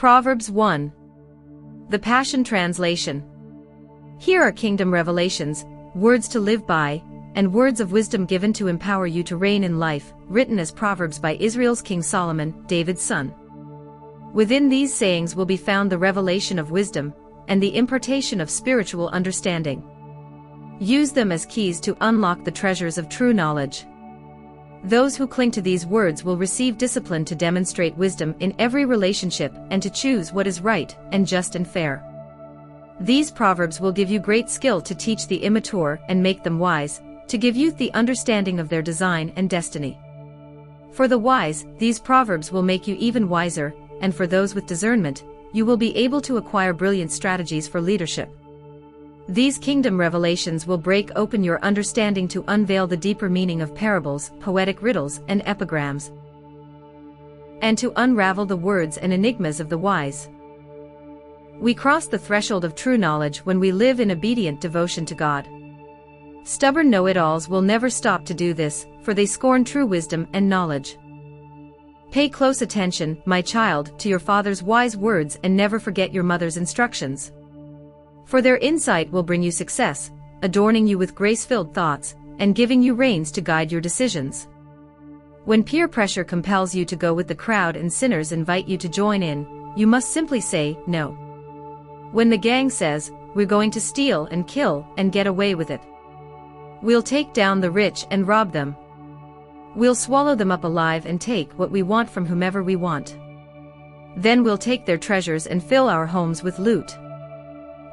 Proverbs 1. The Passion Translation. Here are kingdom revelations, words to live by, and words of wisdom given to empower you to reign in life, written as Proverbs by Israel's King Solomon, David's son. Within these sayings will be found the revelation of wisdom, and the impartation of spiritual understanding. Use them as keys to unlock the treasures of true knowledge. Those who cling to these words will receive discipline to demonstrate wisdom in every relationship and to choose what is right and just and fair. These proverbs will give you great skill to teach the immature and make them wise, to give youth the understanding of their design and destiny. For the wise, these proverbs will make you even wiser, and for those with discernment, you will be able to acquire brilliant strategies for leadership. These kingdom revelations will break open your understanding to unveil the deeper meaning of parables, poetic riddles, and epigrams, and to unravel the words and enigmas of the wise. We cross the threshold of true knowledge when we live in obedient devotion to God. Stubborn know-it-alls will never stop to do this, for they scorn true wisdom and knowledge. Pay close attention, my child, to your father's wise words and never forget your mother's instructions. For their insight will bring you success, adorning you with grace-filled thoughts, and giving you reins to guide your decisions. When peer pressure compels you to go with the crowd and sinners invite you to join in, you must simply say, no. When the gang says, we're going to steal and kill and get away with it. We'll take down the rich and rob them. We'll swallow them up alive and take what we want from whomever we want. Then we'll take their treasures and fill our homes with loot.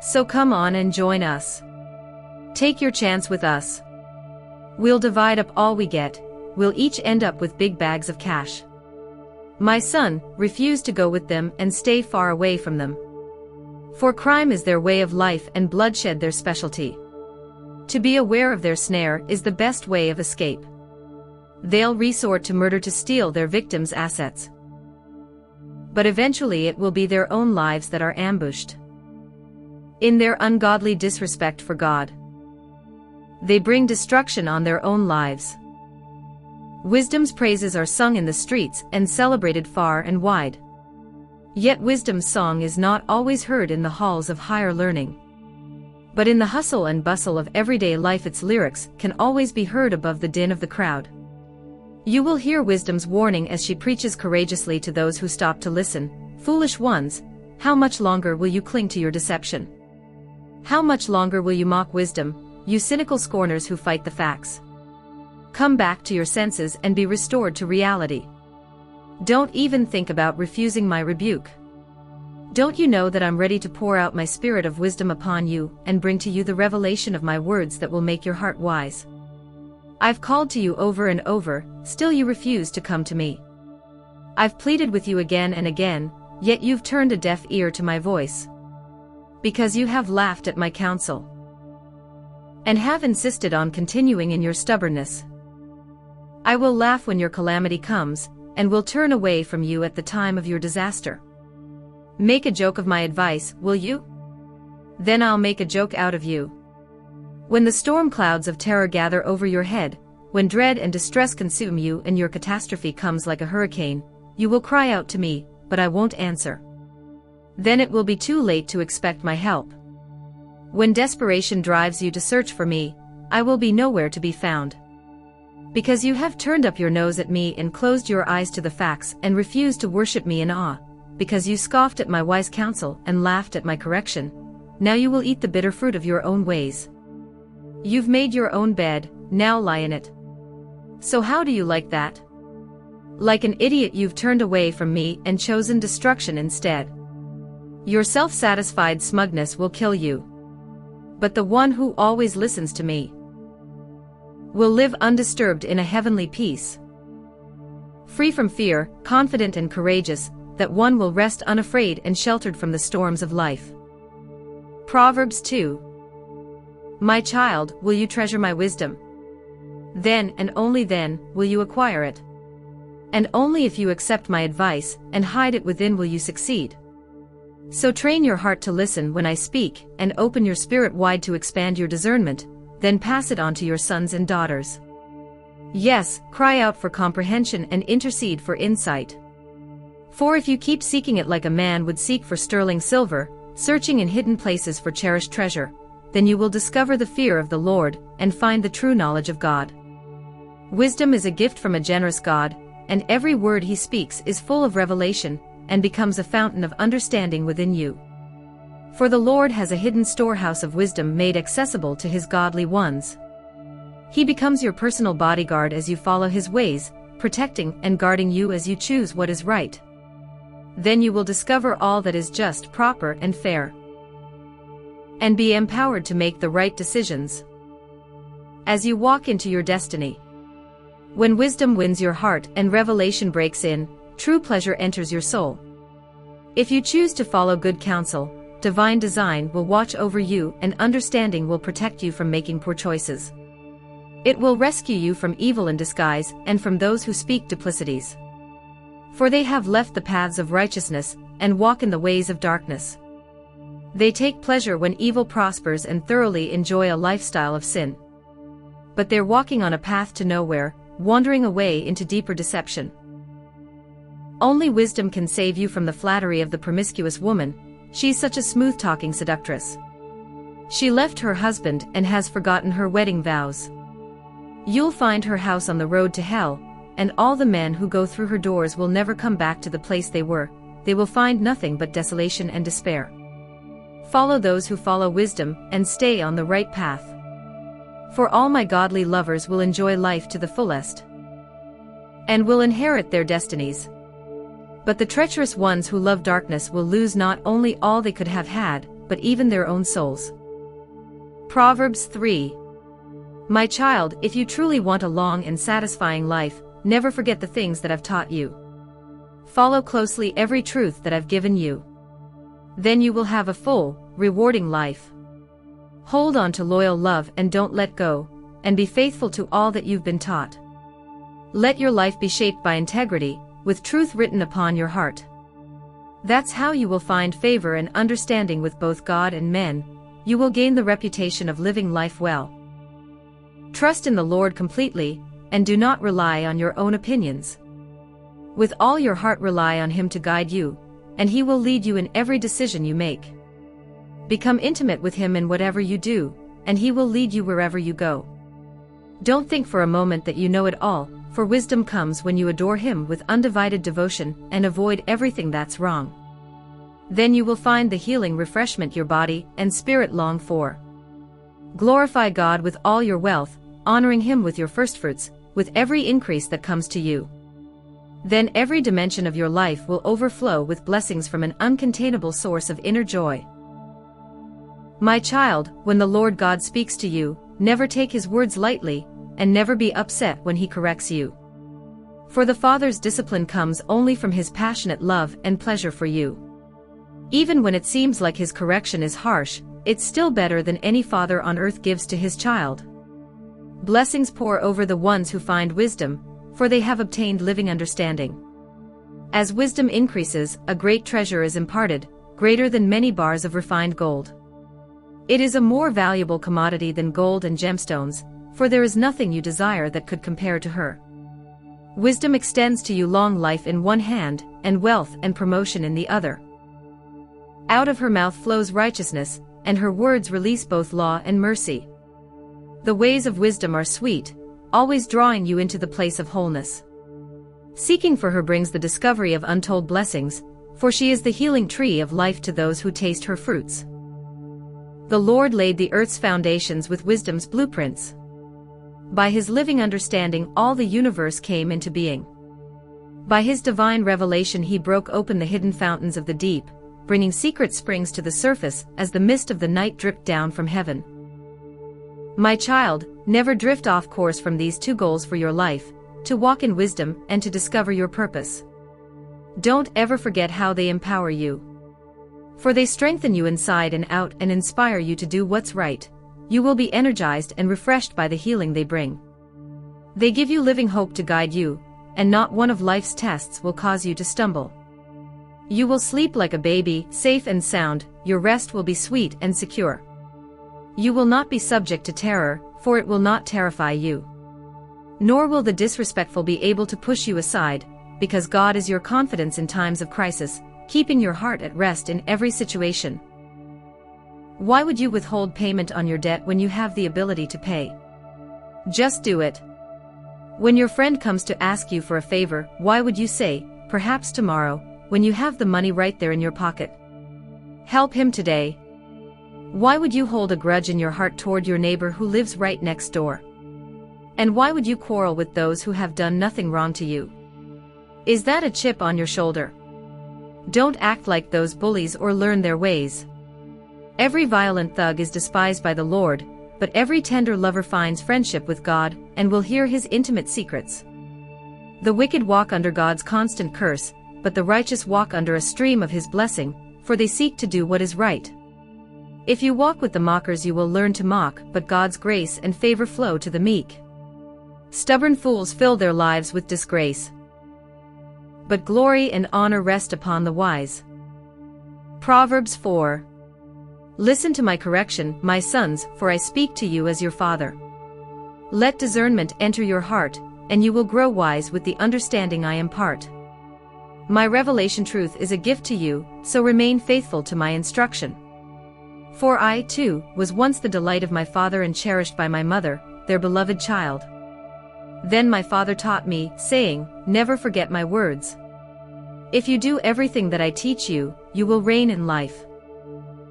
So come on and join us. Take your chance with us. We'll divide up all we get, we'll each end up with big bags of cash. My son, refuse to go with them and stay far away from them. For crime is their way of life and bloodshed their specialty. To be aware of their snare is the best way of escape. They'll resort to murder to steal their victims' assets. But eventually it will be their own lives that are ambushed. In their ungodly disrespect for God, they bring destruction on their own lives. Wisdom's praises are sung in the streets and celebrated far and wide. Yet wisdom's song is not always heard in the halls of higher learning. But in the hustle and bustle of everyday life its lyrics can always be heard above the din of the crowd. You will hear wisdom's warning as she preaches courageously to those who stop to listen. Foolish ones, how much longer will you cling to your deception? How much longer will you mock wisdom, you cynical scorners who fight the facts? Come back to your senses and be restored to reality. Don't even think about refusing my rebuke. Don't you know that I'm ready to pour out my spirit of wisdom upon you and bring to you the revelation of my words that will make your heart wise? I've called to you over and over, still you refuse to come to me. I've pleaded with you again and again, yet you've turned a deaf ear to my voice. Because you have laughed at my counsel, and have insisted on continuing in your stubbornness. I will laugh when your calamity comes, and will turn away from you at the time of your disaster. Make a joke of my advice, will you? Then I'll make a joke out of you. When the storm clouds of terror gather over your head, when dread and distress consume you and your catastrophe comes like a hurricane, you will cry out to me, but I won't answer. Then it will be too late to expect my help. When desperation drives you to search for me, I will be nowhere to be found. Because you have turned up your nose at me and closed your eyes to the facts and refused to worship me in awe, because you scoffed at my wise counsel and laughed at my correction, now you will eat the bitter fruit of your own ways. You've made your own bed, now lie in it. So how do you like that? Like an idiot you've turned away from me and chosen destruction instead. Your self-satisfied smugness will kill you. But the one who always listens to me will live undisturbed in a heavenly peace. Free from fear, confident and courageous, that one will rest unafraid and sheltered from the storms of life. Proverbs 2. My child, will you treasure my wisdom? Then and only then will you acquire it. And only if you accept my advice and hide it within will you succeed. So train your heart to listen when I speak, and open your spirit wide to expand your discernment, then pass it on to your sons and daughters. Yes, cry out for comprehension and intercede for insight. For if you keep seeking it like a man would seek for sterling silver, searching in hidden places for cherished treasure, then you will discover the fear of the Lord, and find the true knowledge of God. Wisdom is a gift from a generous God, and every word he speaks is full of revelation, and becomes a fountain of understanding within you. For the Lord has a hidden storehouse of wisdom made accessible to his godly ones. He becomes your personal bodyguard as you follow his ways, protecting and guarding you as you choose what is right. Then you will discover all that is just, proper, and fair, and be empowered to make the right decisions as you walk into your destiny. When wisdom wins your heart and revelation breaks in, true pleasure enters your soul. If you choose to follow good counsel, divine design will watch over you, and understanding will protect you from making poor choices. It will rescue you from evil in disguise and from those who speak duplicities. For they have left the paths of righteousness and walk in the ways of darkness. They take pleasure when evil prospers and thoroughly enjoy a lifestyle of sin. But they're walking on a path to nowhere, wandering away into deeper deception. Only wisdom can save you from the flattery of the promiscuous woman. She's such a smooth-talking seductress. She left her husband and has forgotten her wedding vows. You'll find her house on the road to hell, and all the men who go through her doors will never come back to the place they were. They will find nothing but desolation and despair. Follow those who follow wisdom, and stay on the right path. For all my godly lovers will enjoy life to the fullest, and will inherit their destinies. But the treacherous ones who love darkness will lose not only all they could have had, but even their own souls. Proverbs 3. My child, if you truly want a long and satisfying life, never forget the things that I've taught you. Follow closely every truth that I've given you. Then you will have a full, rewarding life. Hold on to loyal love and don't let go, and be faithful to all that you've been taught. Let your life be shaped by integrity, with truth written upon your heart. That's how you will find favor and understanding with both God and men. You will gain the reputation of living life well. Trust in the Lord completely, and do not rely on your own opinions. With all your heart rely on him to guide you, and he will lead you in every decision you make. Become intimate with him in whatever you do, and he will lead you wherever you go. Don't think for a moment that you know it all, for wisdom comes when you adore him with undivided devotion and avoid everything that's wrong. Then you will find the healing refreshment your body and spirit long for. Glorify God with all your wealth, honoring him with your firstfruits, with every increase that comes to you. Then every dimension of your life will overflow with blessings from an uncontainable source of inner joy. My child, when the Lord God speaks to you, never take his words lightly, and never be upset when he corrects you. For the Father's discipline comes only from his passionate love and pleasure for you. Even when it seems like his correction is harsh, it's still better than any father on earth gives to his child. Blessings pour over the ones who find wisdom, for they have obtained living understanding. As wisdom increases, a great treasure is imparted, greater than many bars of refined gold. It is a more valuable commodity than gold and gemstones, for there is nothing you desire that could compare to her. Wisdom extends to you long life in one hand, and wealth and promotion in the other. Out of her mouth flows righteousness, and her words release both law and mercy. The ways of wisdom are sweet, always drawing you into the place of wholeness. Seeking for her brings the discovery of untold blessings, for she is the healing tree of life to those who taste her fruits. The Lord laid the earth's foundations with wisdom's blueprints. By his living understanding all the universe came into being. By his divine revelation he broke open the hidden fountains of the deep, bringing secret springs to the surface as the mist of the night dripped down from heaven. My child, never drift off course from these two goals for your life, to walk in wisdom and to discover your purpose. Don't ever forget how they empower you. For they strengthen you inside and out and inspire you to do what's right. You will be energized and refreshed by the healing they bring. They give you living hope to guide you, and not one of life's tests will cause you to stumble. You will sleep like a baby, safe and sound, your rest will be sweet and secure. You will not be subject to terror, for it will not terrify you. Nor will the disrespectful be able to push you aside, because God is your confidence in times of crisis, keeping your heart at rest in every situation. Why would you withhold payment on your debt when you have the ability to pay? Just do it. When your friend comes to ask you for a favor, why would you say, "Perhaps tomorrow," when you have the money right there in your pocket? Help him today. Why would you hold a grudge in your heart toward your neighbor who lives right next door? And why would you quarrel with those who have done nothing wrong to you? Is that a chip on your shoulder? Don't act like those bullies or learn their ways. Every violent thug is despised by the Lord, but every tender lover finds friendship with God and will hear his intimate secrets. The wicked walk under God's constant curse, but the righteous walk under a stream of his blessing, for they seek to do what is right. If you walk with the mockers, you will learn to mock, but God's grace and favor flow to the meek. Stubborn fools fill their lives with disgrace, but glory and honor rest upon the wise. Proverbs 4. Listen to my correction, my sons, for I speak to you as your father. Let discernment enter your heart, and you will grow wise with the understanding I impart. My revelation truth is a gift to you, so remain faithful to my instruction. For I, too, was once the delight of my father and cherished by my mother, their beloved child. Then my father taught me, saying, "Never forget my words. If you do everything that I teach you, you will reign in life.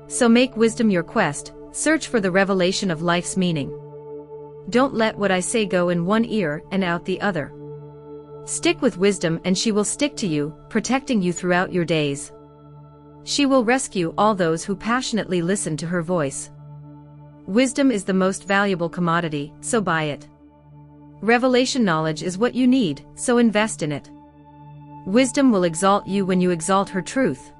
So make wisdom your quest, search for the revelation of life's meaning. Don't let what I say go in one ear and out the other. Stick with wisdom and she will stick to you, protecting you throughout your days. She will rescue all those who passionately listen to her voice. Wisdom is the most valuable commodity, so buy it. Revelation knowledge is what you need, so invest in it. Wisdom will exalt you when you exalt her truth.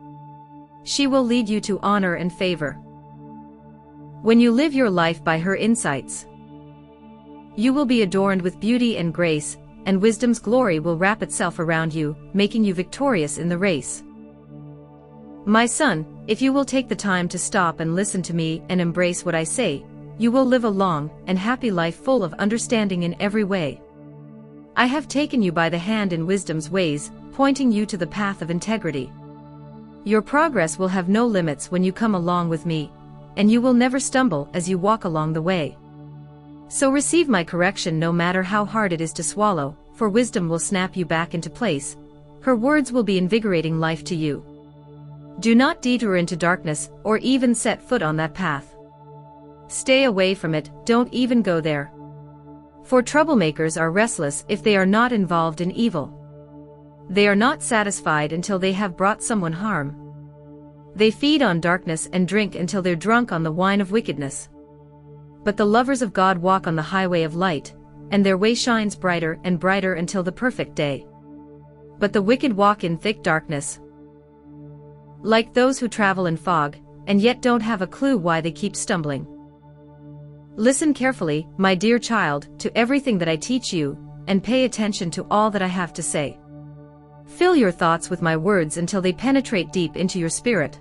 She will lead you to honor and favor. When you live your life by her insights, you will be adorned with beauty and grace, and wisdom's glory will wrap itself around you, making you victorious in the race. My son, if you will take the time to stop and listen to me and embrace what I say, you will live a long and happy life full of understanding in every way. I have taken you by the hand in wisdom's ways, pointing you to the path of integrity. Your progress will have no limits when you come along with me, and you will never stumble as you walk along the way. So receive my correction no matter how hard it is to swallow, for wisdom will snap you back into place. Her words will be invigorating life to you. Do not detour into darkness or even set foot on that path. Stay away from it, don't even go there. For troublemakers are restless if they are not involved in evil. They are not satisfied until they have brought someone harm. They feed on darkness and drink until they're drunk on the wine of wickedness. But the lovers of God walk on the highway of light, and their way shines brighter and brighter until the perfect day. But the wicked walk in thick darkness, like those who travel in fog, and yet don't have a clue why they keep stumbling. Listen carefully, my dear child, to everything that I teach you, and pay attention to all that I have to say. Fill your thoughts with my words until they penetrate deep into your spirit.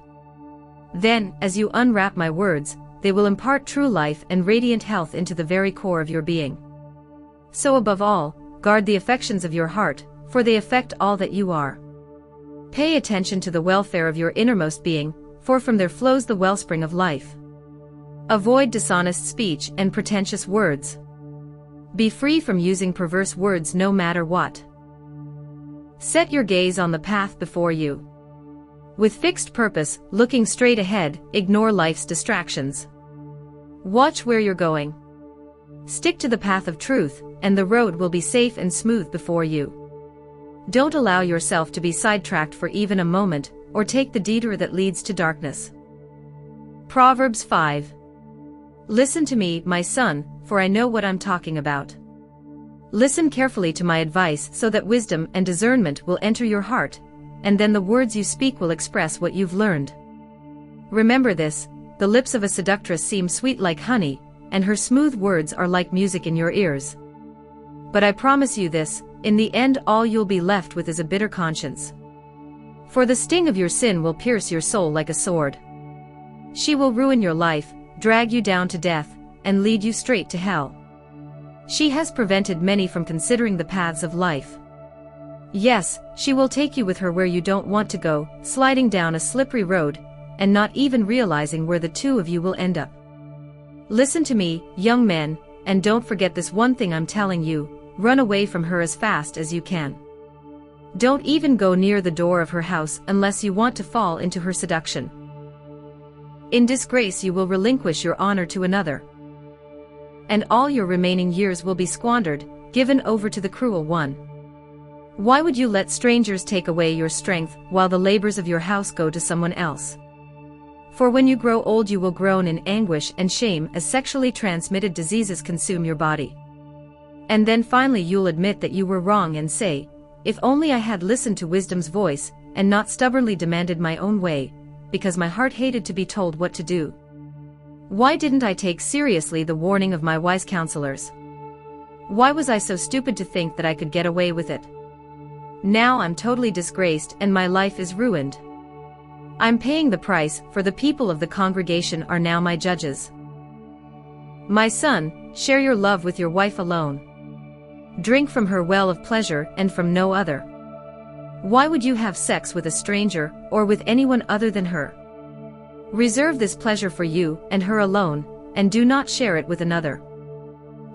Then, as you unwrap my words, they will impart true life and radiant health into the very core of your being. So above all, guard the affections of your heart, for they affect all that you are. Pay attention to the welfare of your innermost being, for from there flows the wellspring of life. Avoid dishonest speech and pretentious words. Be free from using perverse words no matter what. Set your gaze on the path before you. With fixed purpose, looking straight ahead, ignore life's distractions. Watch where you're going. Stick to the path of truth, and the road will be safe and smooth before you. Don't allow yourself to be sidetracked for even a moment, or take the detour that leads to darkness. Proverbs 5. Listen to me, my son, for I know what I'm talking about. Listen carefully to my advice so that wisdom and discernment will enter your heart, and then the words you speak will express what you've learned. Remember this, the lips of a seductress seem sweet like honey, and her smooth words are like music in your ears. But I promise you this, in the end all you'll be left with is a bitter conscience. For the sting of your sin will pierce your soul like a sword. She will ruin your life, drag you down to death, and lead you straight to hell. She has prevented many from considering the paths of life. Yes, she will take you with her where you don't want to go, sliding down a slippery road, and not even realizing where the two of you will end up. Listen to me, young men, and don't forget this one thing I'm telling you: run away from her as fast as you can. Don't even go near the door of her house unless you want to fall into her seduction. In disgrace you will relinquish your honor to another, and all your remaining years will be squandered, given over to the cruel one. Why would you let strangers take away your strength while the labors of your house go to someone else? For when you grow old you will groan in anguish and shame as sexually transmitted diseases consume your body. And then finally you'll admit that you were wrong and say, if only I had listened to wisdom's voice and not stubbornly demanded my own way, because my heart hated to be told what to do. Why didn't I take seriously the warning of my wise counselors? Why was I so stupid to think that I could get away with it? Now I'm totally disgraced and my life is ruined. I'm paying the price, for the people of the congregation are now my judges. My son, share your love with your wife alone. Drink from her well of pleasure and from no other. Why would you have sex with a stranger, or with anyone other than her? Reserve this pleasure for you and her alone, and do not share it with another.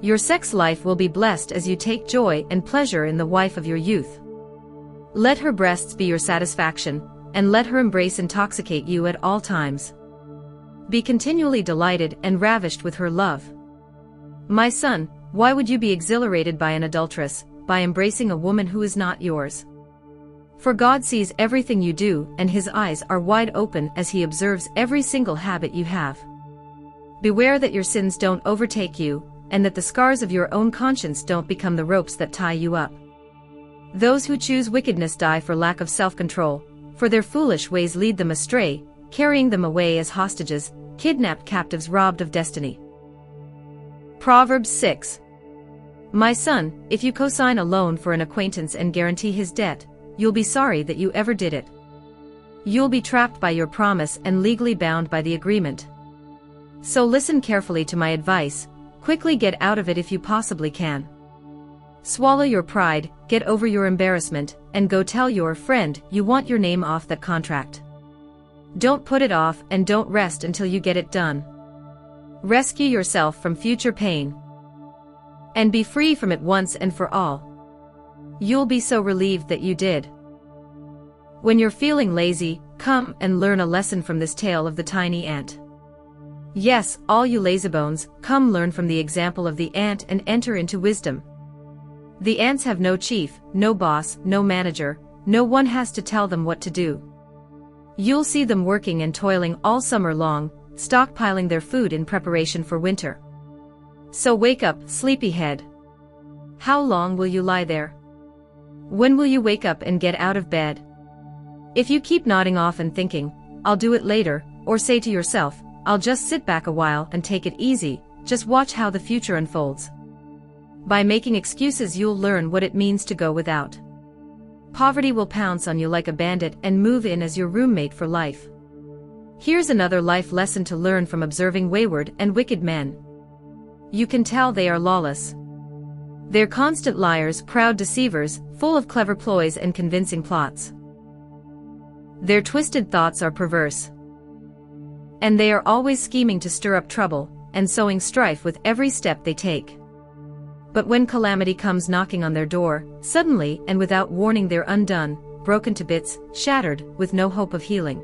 Your sex life will be blessed as you take joy and pleasure in the wife of your youth. Let her breasts be your satisfaction, and let her embrace intoxicate you at all times. Be continually delighted and ravished with her love. My son, why would you be exhilarated by an adulteress, by embracing a woman who is not yours? For God sees everything you do, and his eyes are wide open as he observes every single habit you have. Beware that your sins don't overtake you, and that the scars of your own conscience don't become the ropes that tie you up. Those who choose wickedness die for lack of self-control, for their foolish ways lead them astray, carrying them away as hostages, kidnapped captives robbed of destiny. Proverbs 6. My son, if you co-sign a loan for an acquaintance and guarantee his debt, you'll be sorry that you ever did it. You'll be trapped by your promise and legally bound by the agreement. So listen carefully to my advice, quickly get out of it if you possibly can. Swallow your pride, get over your embarrassment, and go tell your friend you want your name off that contract. Don't put it off and don't rest until you get it done. Rescue yourself from future pain, and be free from it once and for all. You'll be so relieved that you did. When you're feeling lazy, come and learn a lesson from this tale of the tiny ant. Yes, all you lazybones, come learn from the example of the ant and enter into wisdom. The ants have no chief, no boss, no manager, no one has to tell them what to do. You'll see them working and toiling all summer long, stockpiling their food in preparation for winter. So wake up, sleepyhead. How long will you lie there? When will you wake up and get out of bed? If you keep nodding off and thinking, I'll do it later, or say to yourself, I'll just sit back a while and take it easy, just watch how the future unfolds. By making excuses you'll learn what it means to go without. Poverty will pounce on you like a bandit and move in as your roommate for life. Here's another life lesson to learn from observing wayward and wicked men. You can tell they are lawless. They're constant liars, proud deceivers, full of clever ploys and convincing plots. Their twisted thoughts are perverse, and they are always scheming to stir up trouble, and sowing strife with every step they take. But when calamity comes knocking on their door, suddenly and without warning they're undone, broken to bits, shattered, with no hope of healing.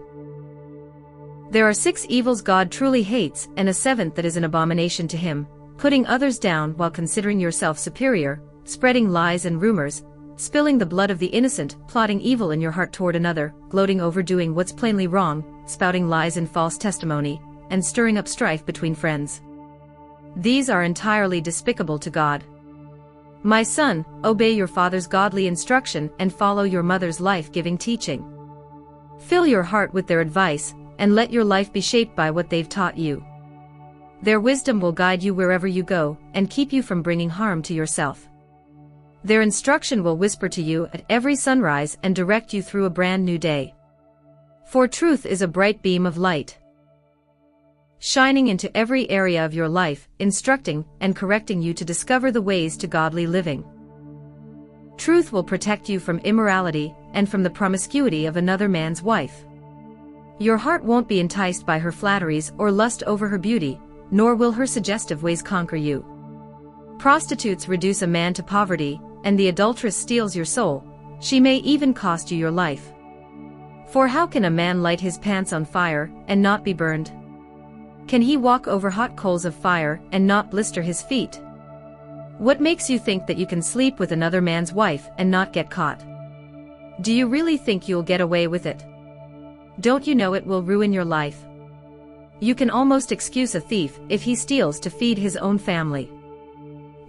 There are 6 evils God truly hates, and a 7th that is an abomination to him: putting others down while considering yourself superior, spreading lies and rumors, spilling the blood of the innocent, plotting evil in your heart toward another, gloating over doing what's plainly wrong, spouting lies and false testimony, and stirring up strife between friends. These are entirely despicable to God. My son, obey your father's godly instruction and follow your mother's life-giving teaching. Fill your heart with their advice, and let your life be shaped by what they've taught you. Their wisdom will guide you wherever you go, and keep you from bringing harm to yourself. Their instruction will whisper to you at every sunrise and direct you through a brand new day. For truth is a bright beam of light, shining into every area of your life, instructing and correcting you to discover the ways to godly living. Truth will protect you from immorality and from the promiscuity of another man's wife. Your heart won't be enticed by her flatteries or lust over her beauty, nor will her suggestive ways conquer you. Prostitutes reduce a man to poverty, and the adulteress steals your soul. She may even cost you your life. For how can a man light his pants on fire and not be burned? Can he walk over hot coals of fire and not blister his feet? What makes you think that you can sleep with another man's wife and not get caught? Do you really think you'll get away with it? Don't you know it will ruin your life? You can almost excuse a thief if he steals to feed his own family.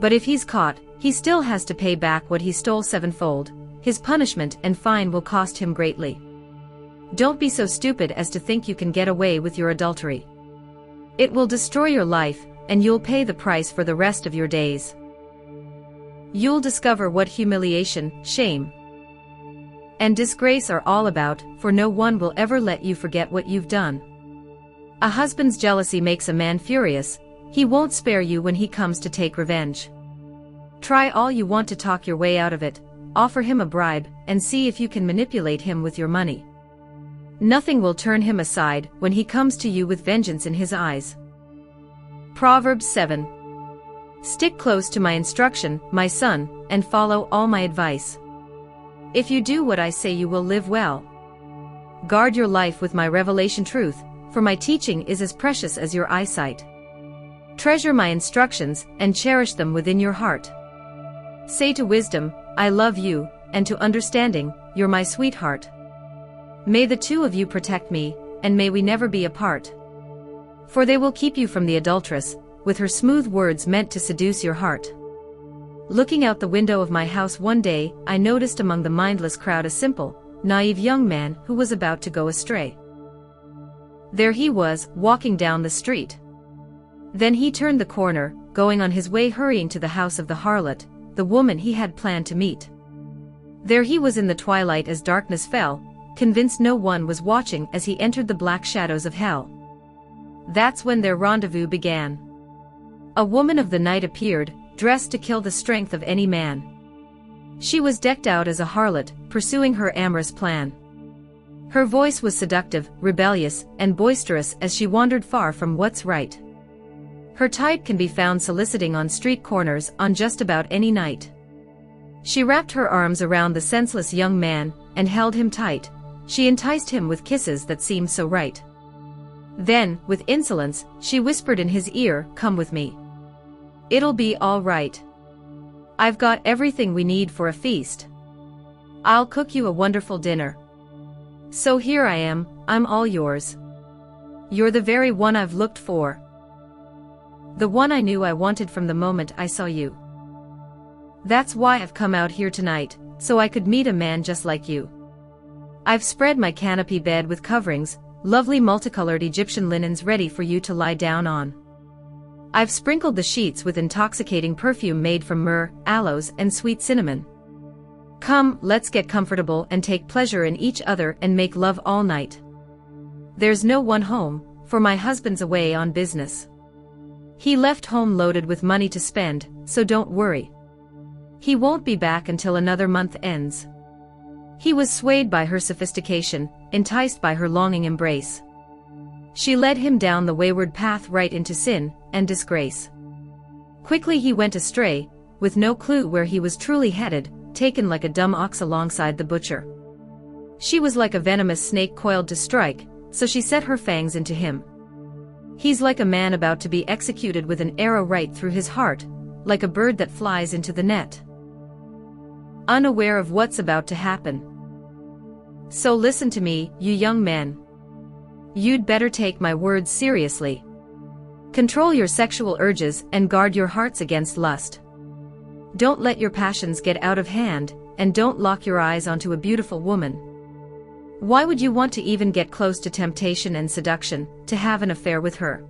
But if he's caught, he still has to pay back what he stole sevenfold. His punishment and fine will cost him greatly. Don't be so stupid as to think you can get away with your adultery. It will destroy your life, and you'll pay the price for the rest of your days. You'll discover what humiliation, shame, and disgrace are all about, for no one will ever let you forget what you've done. A husband's jealousy makes a man furious. He won't spare you when he comes to take revenge. Try all you want to talk your way out of it, offer him a bribe, and see if you can manipulate him with your money. Nothing will turn him aside when he comes to you with vengeance in his eyes. Proverbs 7. Stick close to my instruction, my son, and follow all my advice. If you do what I say, you will live well. Guard your life with my revelation truth, for my teaching is as precious as your eyesight. Treasure my instructions and cherish them within your heart. Say to wisdom, I love you, and to understanding, you're my sweetheart. May the two of you protect me, and may we never be apart. For they will keep you from the adulteress, with her smooth words meant to seduce your heart. Looking out the window of my house one day, I noticed among the mindless crowd a simple, naive young man who was about to go astray. There he was, walking down the street. Then he turned the corner, going on his way, hurrying to the house of the harlot, the woman he had planned to meet. There he was in the twilight as darkness fell, convinced no one was watching as he entered the black shadows of hell. That's when their rendezvous began. A woman of the night appeared, dressed to kill the strength of any man. She was decked out as a harlot, pursuing her amorous plan. Her voice was seductive, rebellious, and boisterous as she wandered far from what's right. Her type can be found soliciting on street corners on just about any night. She wrapped her arms around the senseless young man and held him tight. She enticed him with kisses that seemed so right. Then, with insolence, she whispered in his ear, "Come with me. It'll be all right. I've got everything we need for a feast. I'll cook you a wonderful dinner. So here I am, I'm all yours. You're the very one I've looked for. The one I knew I wanted from the moment I saw you. That's why I've come out here tonight, so I could meet a man just like you. I've spread my canopy bed with coverings, lovely multicolored Egyptian linens ready for you to lie down on. I've sprinkled the sheets with intoxicating perfume made from myrrh, aloes, and sweet cinnamon. Come, let's get comfortable and take pleasure in each other and make love all night. There's no one home, for my husband's away on business. He left home loaded with money to spend, so don't worry. He won't be back until another month ends." He was swayed by her sophistication, enticed by her longing embrace. She led him down the wayward path right into sin and disgrace. Quickly he went astray, with no clue where he was truly headed, taken like a dumb ox alongside the butcher. She was like a venomous snake coiled to strike, so she set her fangs into him. He's like a man about to be executed with an arrow right through his heart, like a bird that flies into the net, unaware of what's about to happen. So listen to me, you young men. You'd better take my words seriously. Control your sexual urges and guard your hearts against lust. Don't let your passions get out of hand, and don't lock your eyes onto a beautiful woman. Why would you want to even get close to temptation and seduction, to have an affair with her?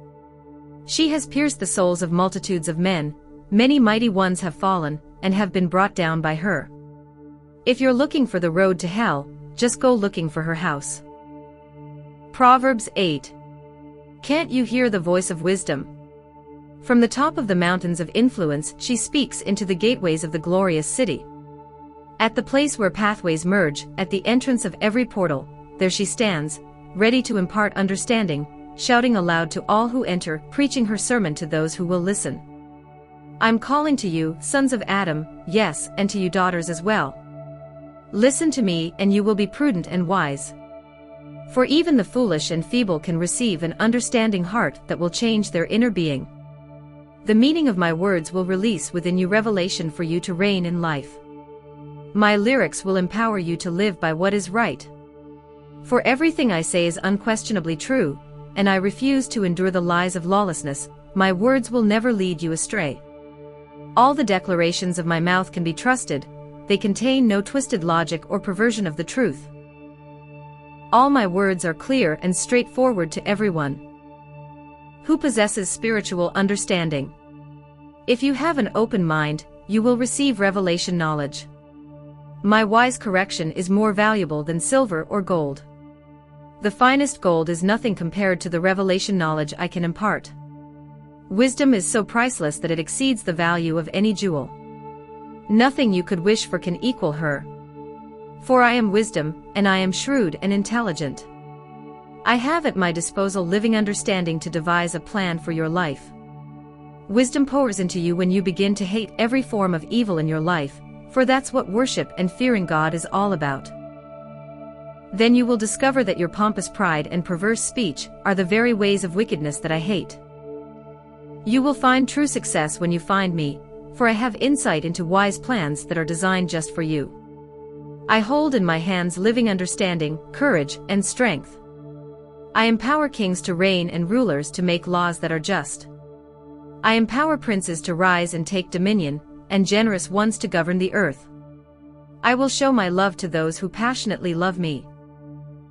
She has pierced the souls of multitudes of men, many mighty ones have fallen, and have been brought down by her. If you're looking for the road to hell, just go looking for her house. Proverbs 8. Can't you hear the voice of wisdom? From the top of the mountains of influence she speaks into the gateways of the glorious city. At the place where pathways merge, at the entrance of every portal, there she stands, ready to impart understanding, shouting aloud to all who enter, preaching her sermon to those who will listen. I'm calling to you, sons of Adam, yes, and to you daughters as well. Listen to me, and you will be prudent and wise. For even the foolish and feeble can receive an understanding heart that will change their inner being. The meaning of my words will release within you revelation for you to reign in life. My lyrics will empower you to live by what is right. For everything I say is unquestionably true, and I refuse to endure the lies of lawlessness. My words will never lead you astray. All the declarations of my mouth can be trusted, they contain no twisted logic or perversion of the truth. All my words are clear and straightforward to everyone who possesses spiritual understanding. If you have an open mind, you will receive revelation knowledge. My wise correction is more valuable than silver or gold. The finest gold is nothing compared to the revelation knowledge I can impart. Wisdom is so priceless that it exceeds the value of any jewel. Nothing you could wish for can equal her. For I am wisdom, and I am shrewd and intelligent. I have at my disposal living understanding to devise a plan for your life. Wisdom pours into you when you begin to hate every form of evil in your life, for that's what worship and fearing God is all about. Then you will discover that your pompous pride and perverse speech are the very ways of wickedness that I hate. You will find true success when you find me, for I have insight into wise plans that are designed just for you. I hold in my hands living understanding, courage, and strength. I empower kings to reign and rulers to make laws that are just. I empower princes to rise and take dominion, and generous ones to govern the earth. I will show my love to those who passionately love me.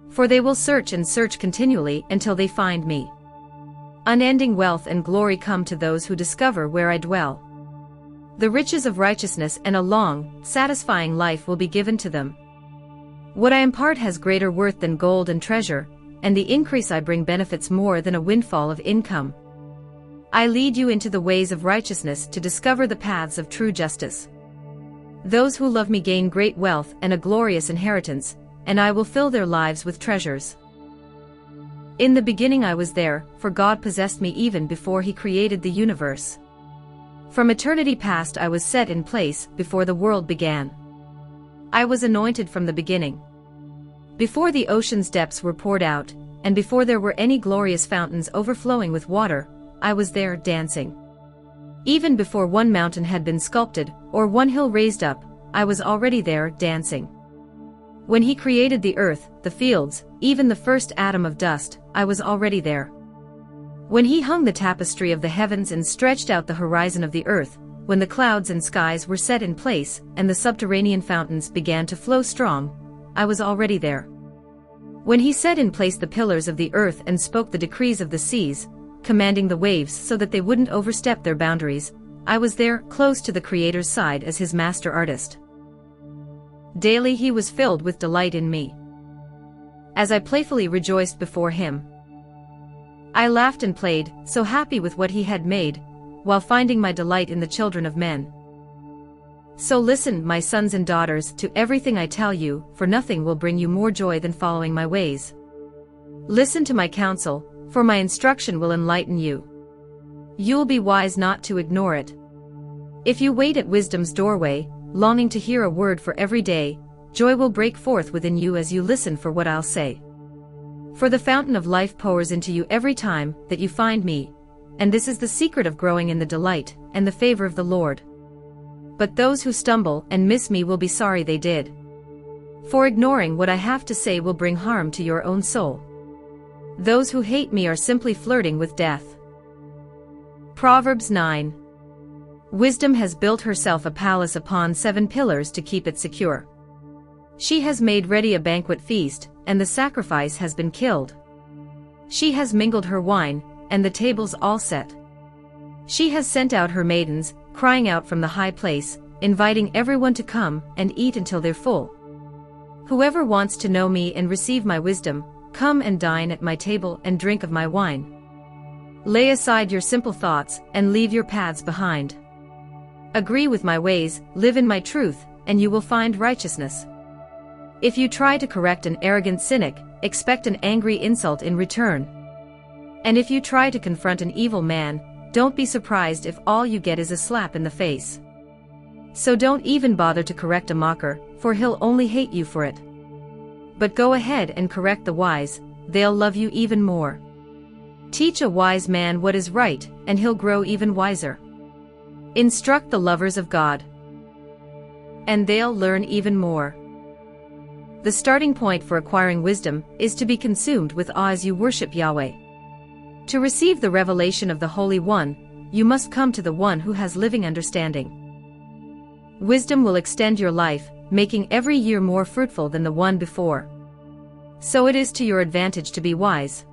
For they will search and search continually until they find me. Unending wealth and glory come to those who discover where I dwell. The riches of righteousness and a long, satisfying life will be given to them. What I impart has greater worth than gold and treasure, and the increase I bring benefits more than a windfall of income. I lead you into the ways of righteousness to discover the paths of true justice. Those who love me gain great wealth and a glorious inheritance, and I will fill their lives with treasures. In the beginning I was there, for God possessed me even before He created the universe. From eternity past I was set in place before the world began. I was anointed from the beginning. Before the ocean's depths were poured out, and before there were any glorious fountains overflowing with water, I was there dancing. Even before one mountain had been sculpted, or one hill raised up, I was already there dancing. When He created the earth, the fields, even the first atom of dust, I was already there. When He hung the tapestry of the heavens and stretched out the horizon of the earth, when the clouds and skies were set in place, and the subterranean fountains began to flow strong, I was already there. When He set in place the pillars of the earth and spoke the decrees of the seas, commanding the waves so that they wouldn't overstep their boundaries, I was there, close to the Creator's side as His master artist. Daily He was filled with delight in me. As I playfully rejoiced before Him, I laughed and played, so happy with what He had made, while finding my delight in the children of men. So listen, my sons and daughters, to everything I tell you, for nothing will bring you more joy than following my ways. Listen to my counsel, for my instruction will enlighten you. You'll be wise not to ignore it. If you wait at wisdom's doorway, longing to hear a word for every day, joy will break forth within you as you listen for what I'll say. For the fountain of life pours into you every time that you find me, and this is the secret of growing in the delight and the favor of the Lord. But those who stumble and miss me will be sorry they did. For ignoring what I have to say will bring harm to your own soul. Those who hate me are simply flirting with death. Proverbs 9. Wisdom has built herself a palace upon 7 pillars to keep it secure. She has made ready a banquet feast, and the sacrifice has been killed. She has mingled her wine, and the tables all set. She has sent out her maidens, crying out from the high place, inviting everyone to come and eat until they're full. Whoever wants to know me and receive my wisdom, come and dine at my table and drink of my wine. Lay aside your simple thoughts and leave your paths behind. Agree with my ways, live in my truth, and you will find righteousness. If you try to correct an arrogant cynic, expect an angry insult in return. And if you try to confront an evil man, don't be surprised if all you get is a slap in the face. So don't even bother to correct a mocker, for he'll only hate you for it. But go ahead and correct the wise, they'll love you even more. Teach a wise man what is right, and he'll grow even wiser. Instruct the lovers of God, and they'll learn even more. The starting point for acquiring wisdom is to be consumed with awe as you worship Yahweh. To receive the revelation of the Holy One, you must come to the one who has living understanding. Wisdom will extend your life, making every year more fruitful than the one before. So it is to your advantage to be wise.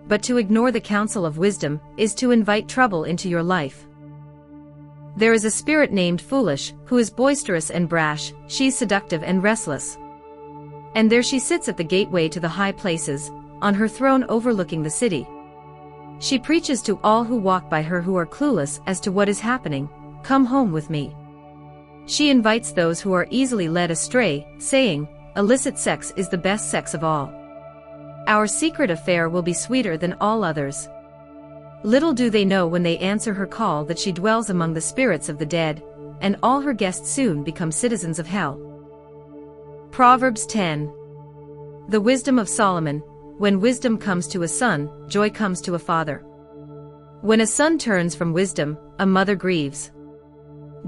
But to ignore the counsel of wisdom is to invite trouble into your life. There is a spirit named Foolish, who is boisterous and brash, she's seductive and restless. And there she sits at the gateway to the high places, on her throne overlooking the city. She preaches to all who walk by her who are clueless as to what is happening, "Come home with me." She invites those who are easily led astray, saying, "Illicit sex is the best sex of all. Our secret affair will be sweeter than all others." Little do they know when they answer her call that she dwells among the spirits of the dead, and all her guests soon become citizens of hell. Proverbs 10. The wisdom of Solomon. When wisdom comes to a son, joy comes to a father. When a son turns from wisdom, a mother grieves.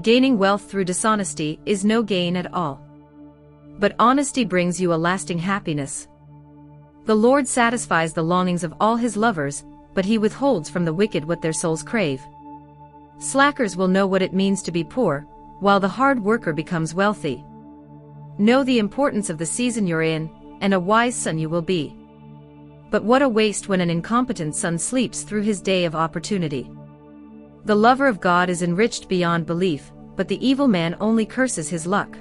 Gaining wealth through dishonesty is no gain at all. But honesty brings you a lasting happiness. The Lord satisfies the longings of all his lovers, but he withholds from the wicked what their souls crave. Slackers will know what it means to be poor, while the hard worker becomes wealthy. Know the importance of the season you're in, and a wise son you will be. But what a waste when an incompetent son sleeps through his day of opportunity. The lover of God is enriched beyond belief, but the evil man only curses his luck.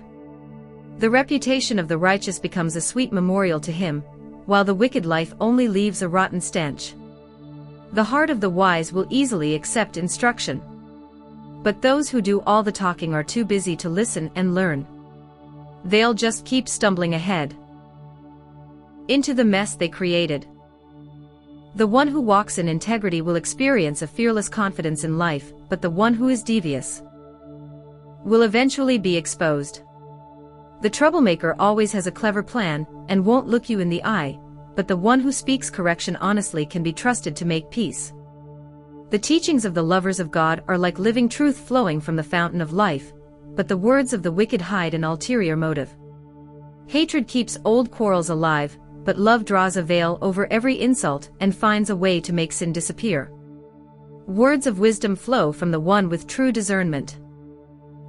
The reputation of the righteous becomes a sweet memorial to him, while the wicked life only leaves a rotten stench. The heart of the wise will easily accept instruction. But those who do all the talking are too busy to listen and learn. They'll just keep stumbling ahead into the mess they created. The one who walks in integrity will experience a fearless confidence in life, but the one who is devious will eventually be exposed. The troublemaker always has a clever plan, and won't look you in the eye, but the one who speaks correction honestly can be trusted to make peace. The teachings of the lovers of God are like living truth flowing from the fountain of life, but the words of the wicked hide an ulterior motive. Hatred keeps old quarrels alive, but love draws a veil over every insult and finds a way to make sin disappear. Words of wisdom flow from the one with true discernment.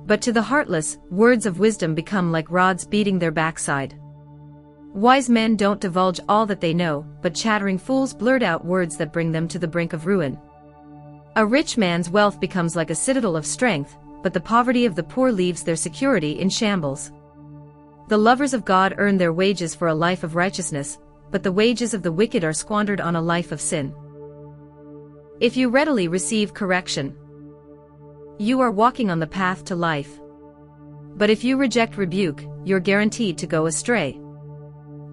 But to the heartless, words of wisdom become like rods beating their backside. Wise men don't divulge all that they know, but chattering fools blurt out words that bring them to the brink of ruin. A rich man's wealth becomes like a citadel of strength, but the poverty of the poor leaves their security in shambles. The lovers of God earn their wages for a life of righteousness, but the wages of the wicked are squandered on a life of sin. If you readily receive correction, you are walking on the path to life. But if you reject rebuke, you're guaranteed to go astray.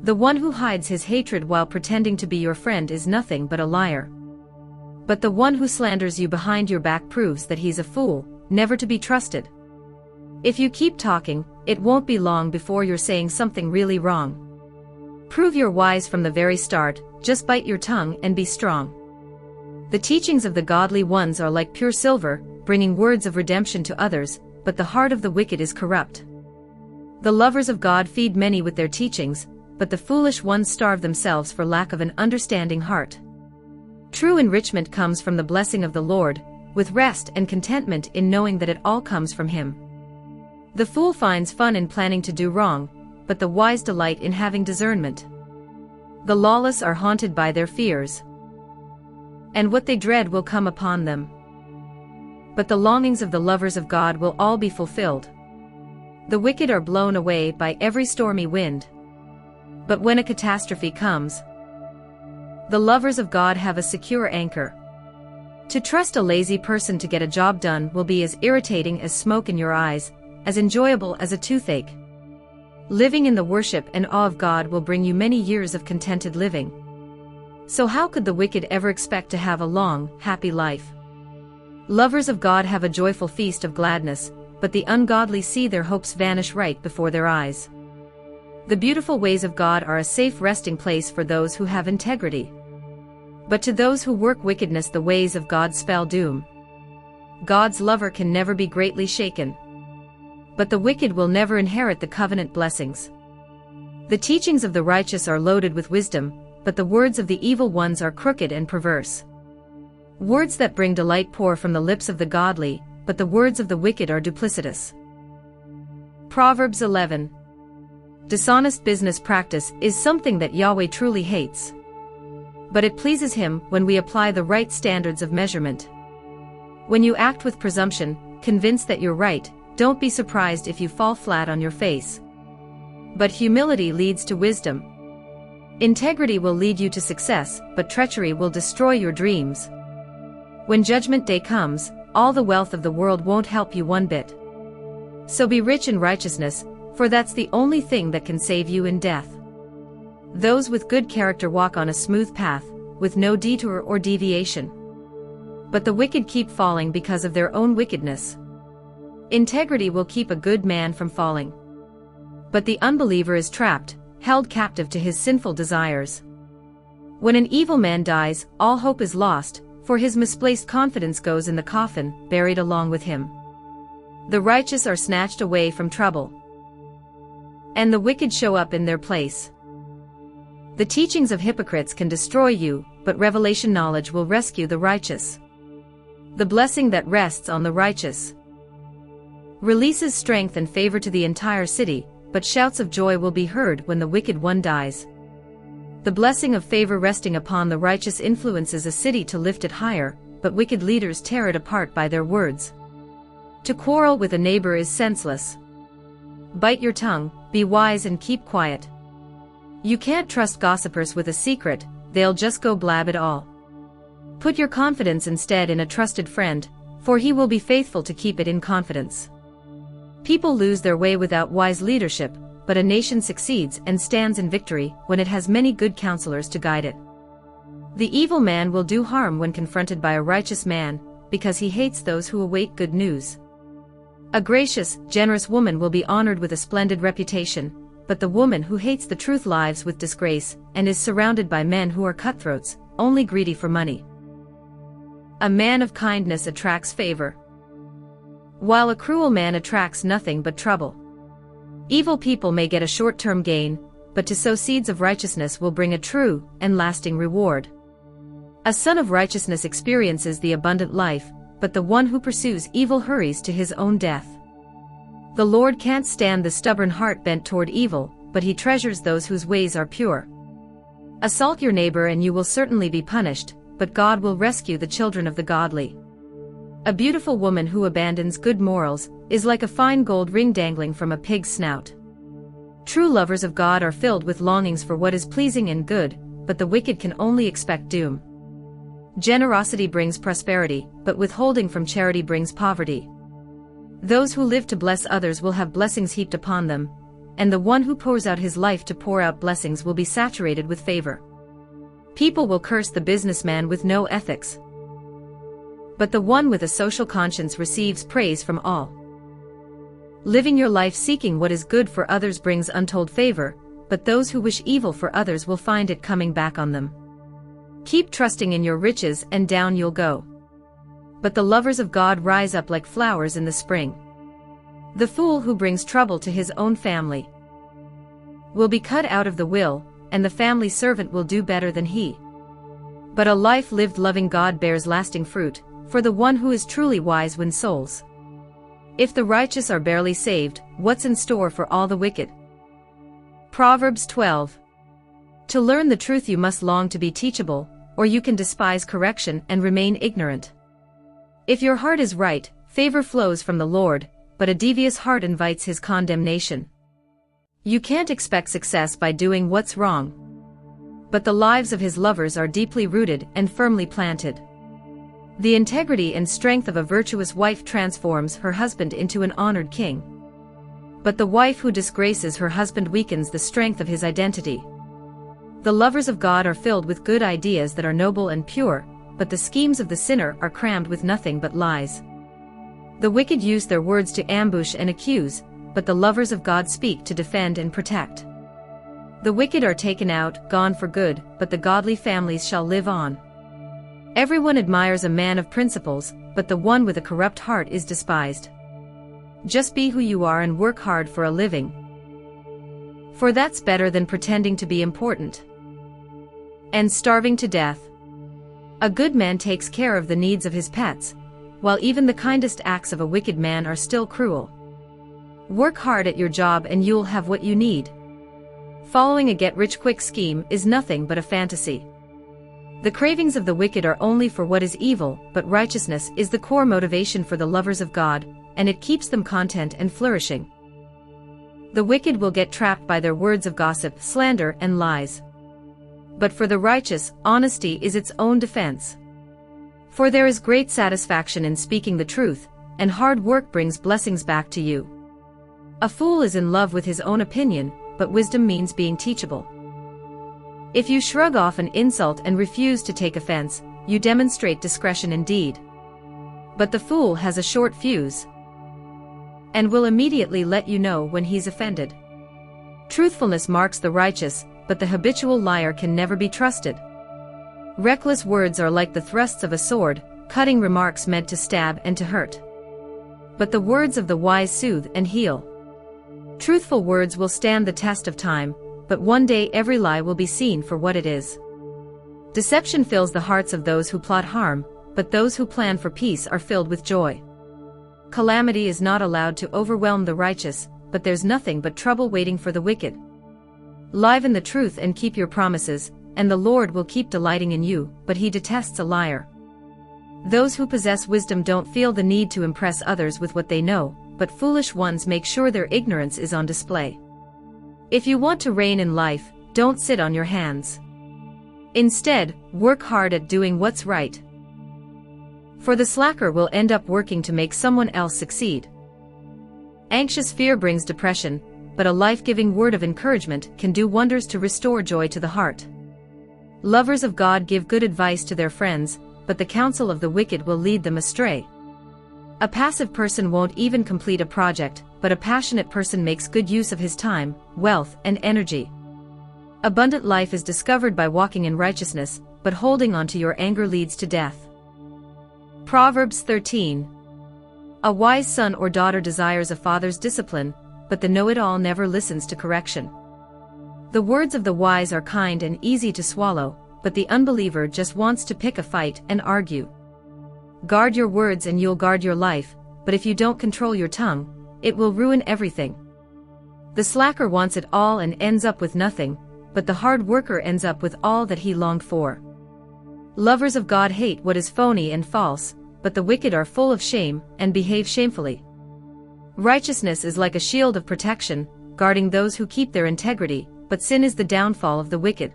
The one who hides his hatred while pretending to be your friend is nothing but a liar. But the one who slanders you behind your back proves that he's a fool, never to be trusted. If you keep talking, it won't be long before you're saying something really wrong. Prove you're wise from the very start, just bite your tongue and be strong. The teachings of the godly ones are like pure silver, bringing words of redemption to others, but the heart of the wicked is corrupt. The lovers of God feed many with their teachings, but the foolish ones starve themselves for lack of an understanding heart. True enrichment comes from the blessing of the Lord, with rest and contentment in knowing that it all comes from Him. The fool finds fun in planning to do wrong, but the wise delight in having discernment. The lawless are haunted by their fears, and what they dread will come upon them. But the longings of the lovers of God will all be fulfilled. The wicked are blown away by every stormy wind. But when a catastrophe comes, the lovers of God have a secure anchor. To trust a lazy person to get a job done will be as irritating as smoke in your eyes, as enjoyable as a toothache. Living in the worship and awe of God will bring you many years of contented living. So how could the wicked ever expect to have a long, happy life? Lovers of God have a joyful feast of gladness, but the ungodly see their hopes vanish right before their eyes. The beautiful ways of God are a safe resting place for those who have integrity. But to those who work wickedness, the ways of God spell doom. God's lover can never be greatly shaken. But the wicked will never inherit the covenant blessings. The teachings of the righteous are loaded with wisdom, but the words of the evil ones are crooked and perverse. Words that bring delight pour from the lips of the godly, but the words of the wicked are duplicitous. Proverbs 11. Dishonest business practice is something that Yahweh truly hates. But it pleases him when we apply the right standards of measurement. When you act with presumption, convinced that you're right, don't be surprised if you fall flat on your face. But humility leads to wisdom. Integrity will lead you to success, but treachery will destroy your dreams. When Judgment Day comes, all the wealth of the world won't help you one bit. So be rich in righteousness, for that's the only thing that can save you in death. Those with good character walk on a smooth path, with no detour or deviation. But the wicked keep falling because of their own wickedness. Integrity will keep a good man from falling. But the unbeliever is trapped, held captive to his sinful desires. When an evil man dies, all hope is lost, for his misplaced confidence goes in the coffin, buried along with him. The righteous are snatched away from trouble, and the wicked show up in their place. The teachings of hypocrites can destroy you, but revelation knowledge will rescue the righteous. The blessing that rests on the righteous releases strength and favor to the entire city, but shouts of joy will be heard when the wicked one dies. The blessing of favor resting upon the righteous influences a city to lift it higher, but wicked leaders tear it apart by their words. To quarrel with a neighbor is senseless. Bite your tongue, be wise and keep quiet. You can't trust gossipers with a secret, they'll just go blab it all. Put your confidence instead in a trusted friend, for he will be faithful to keep it in confidence. People lose their way without wise leadership, but a nation succeeds and stands in victory when it has many good counselors to guide it. The evil man will do harm when confronted by a righteous man, because he hates those who await good news. A gracious, generous woman will be honored with a splendid reputation, but the woman who hates the truth lives with disgrace, and is surrounded by men who are cutthroats, only greedy for money. A man of kindness attracts favor, while a cruel man attracts nothing but trouble. Evil people may get a short-term gain, but to sow seeds of righteousness will bring a true and lasting reward. A son of righteousness experiences the abundant life, but the one who pursues evil hurries to his own death. The Lord can't stand the stubborn heart bent toward evil, but he treasures those whose ways are pure. Assault your neighbor and you will certainly be punished, but God will rescue the children of the godly. A beautiful woman who abandons good morals is like a fine gold ring dangling from a pig's snout. True lovers of God are filled with longings for what is pleasing and good, but the wicked can only expect doom. Generosity brings prosperity, but withholding from charity brings poverty. Those who live to bless others will have blessings heaped upon them, and the one who pours out his life to pour out blessings will be saturated with favor. People will curse the businessman with no ethics, but the one with a social conscience receives praise from all. Living your life seeking what is good for others brings untold favor, but those who wish evil for others will find it coming back on them. Keep trusting in your riches and down you'll go. But the lovers of God rise up like flowers in the spring. The fool who brings trouble to his own family will be cut out of the will, and the family servant will do better than he. But a life lived loving God bears lasting fruit, for the one who is truly wise wins souls. If the righteous are barely saved, what's in store for all the wicked? Proverbs 12. To learn the truth you must long to be teachable, or you can despise correction and remain ignorant. If your heart is right, favor flows from the Lord, but a devious heart invites his condemnation. You can't expect success by doing what's wrong, but the lives of his lovers are deeply rooted and firmly planted. The integrity and strength of a virtuous wife transforms her husband into an honored king. But the wife who disgraces her husband weakens the strength of his identity. The lovers of God are filled with good ideas that are noble and pure, but the schemes of the sinner are crammed with nothing but lies. The wicked use their words to ambush and accuse, but the lovers of God speak to defend and protect. The wicked are taken out, gone for good, but the godly families shall live on. Everyone admires a man of principles, but the one with a corrupt heart is despised. Just be who you are and work hard for a living. For that's better than pretending to be important and starving to death. A good man takes care of the needs of his pets, while even the kindest acts of a wicked man are still cruel. Work hard at your job and you'll have what you need. Following a get-rich-quick scheme is nothing but a fantasy. The cravings of the wicked are only for what is evil, but righteousness is the core motivation for the lovers of God, and it keeps them content and flourishing. The wicked will get trapped by their words of gossip, slander, and lies. But for the righteous, honesty is its own defense. For there is great satisfaction in speaking the truth, and hard work brings blessings back to you. A fool is in love with his own opinion, but wisdom means being teachable. If you shrug off an insult and refuse to take offense, you demonstrate discretion indeed. But the fool has a short fuse and will immediately let you know when he's offended. Truthfulness marks the righteous, but the habitual liar can never be trusted. Reckless words are like the thrusts of a sword, cutting remarks meant to stab and to hurt. But the words of the wise soothe and heal. Truthful words will stand the test of time, but one day every lie will be seen for what it is. Deception fills the hearts of those who plot harm, but those who plan for peace are filled with joy. Calamity is not allowed to overwhelm the righteous, but there's nothing but trouble waiting for the wicked. Live in the truth and keep your promises, and the Lord will keep delighting in you, but he detests a liar. Those who possess wisdom don't feel the need to impress others with what they know, but foolish ones make sure their ignorance is on display. If you want to reign in life, don't sit on your hands. Instead, work hard at doing what's right. For the slacker will end up working to make someone else succeed. Anxious fear brings depression, but a life-giving word of encouragement can do wonders to restore joy to the heart. Lovers of God give good advice to their friends, but the counsel of the wicked will lead them astray. A passive person won't even complete a project, but a passionate person makes good use of his time, wealth, and energy. Abundant life is discovered by walking in righteousness, but holding on to your anger leads to death. Proverbs 13. A wise son or daughter desires a father's discipline, but the know-it-all never listens to correction. The words of the wise are kind and easy to swallow, but the unbeliever just wants to pick a fight and argue. Guard your words and you'll guard your life, but if you don't control your tongue, it will ruin everything. The slacker wants it all and ends up with nothing, but the hard worker ends up with all that he longed for. Lovers of God hate what is phony and false, but the wicked are full of shame and behave shamefully. Righteousness is like a shield of protection, guarding those who keep their integrity, but sin is the downfall of the wicked.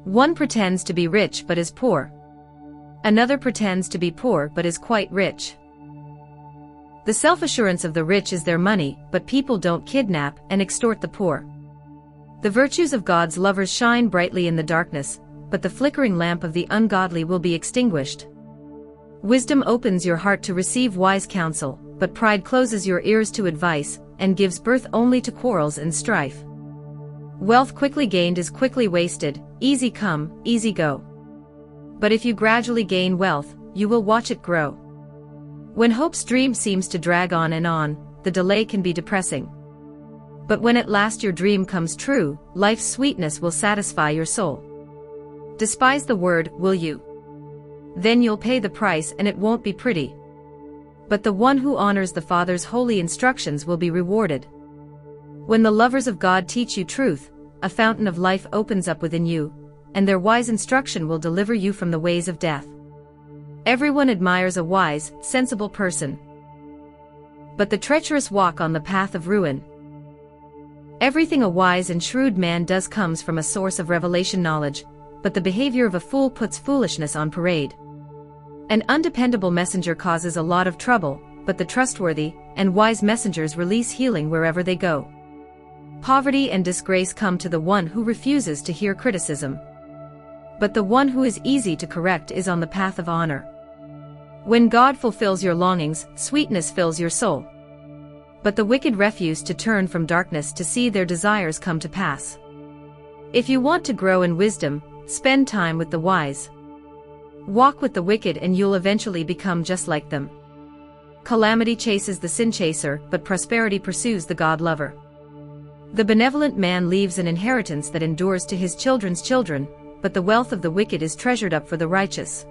One pretends to be rich but is poor. Another pretends to be poor but is quite rich. The self-assurance of the rich is their money, but people don't kidnap and extort the poor. The virtues of God's lovers shine brightly in the darkness, but the flickering lamp of the ungodly will be extinguished. Wisdom opens your heart to receive wise counsel, but pride closes your ears to advice, and gives birth only to quarrels and strife. Wealth quickly gained is quickly wasted, easy come, easy go. But if you gradually gain wealth, you will watch it grow. When hope's dream seems to drag on and on, the delay can be depressing. But when at last your dream comes true, life's sweetness will satisfy your soul. Despise the word, will you? Then you'll pay the price and it won't be pretty. But the one who honors the Father's holy instructions will be rewarded. When the lovers of God teach you truth, a fountain of life opens up within you, and their wise instruction will deliver you from the ways of death. Everyone admires a wise, sensible person, but the treacherous walk on the path of ruin. Everything a wise and shrewd man does comes from a source of revelation knowledge, but the behavior of a fool puts foolishness on parade. An undependable messenger causes a lot of trouble, but the trustworthy and wise messengers release healing wherever they go. Poverty and disgrace come to the one who refuses to hear criticism. But the one who is easy to correct is on the path of honor. When God fulfills your longings, sweetness fills your soul. But the wicked refuse to turn from darkness to see their desires come to pass. If you want to grow in wisdom, spend time with the wise. Walk with the wicked and you'll eventually become just like them. Calamity chases the sin chaser, but prosperity pursues the God lover. The benevolent man leaves an inheritance that endures to his children's children, but the wealth of the wicked is treasured up for the righteous.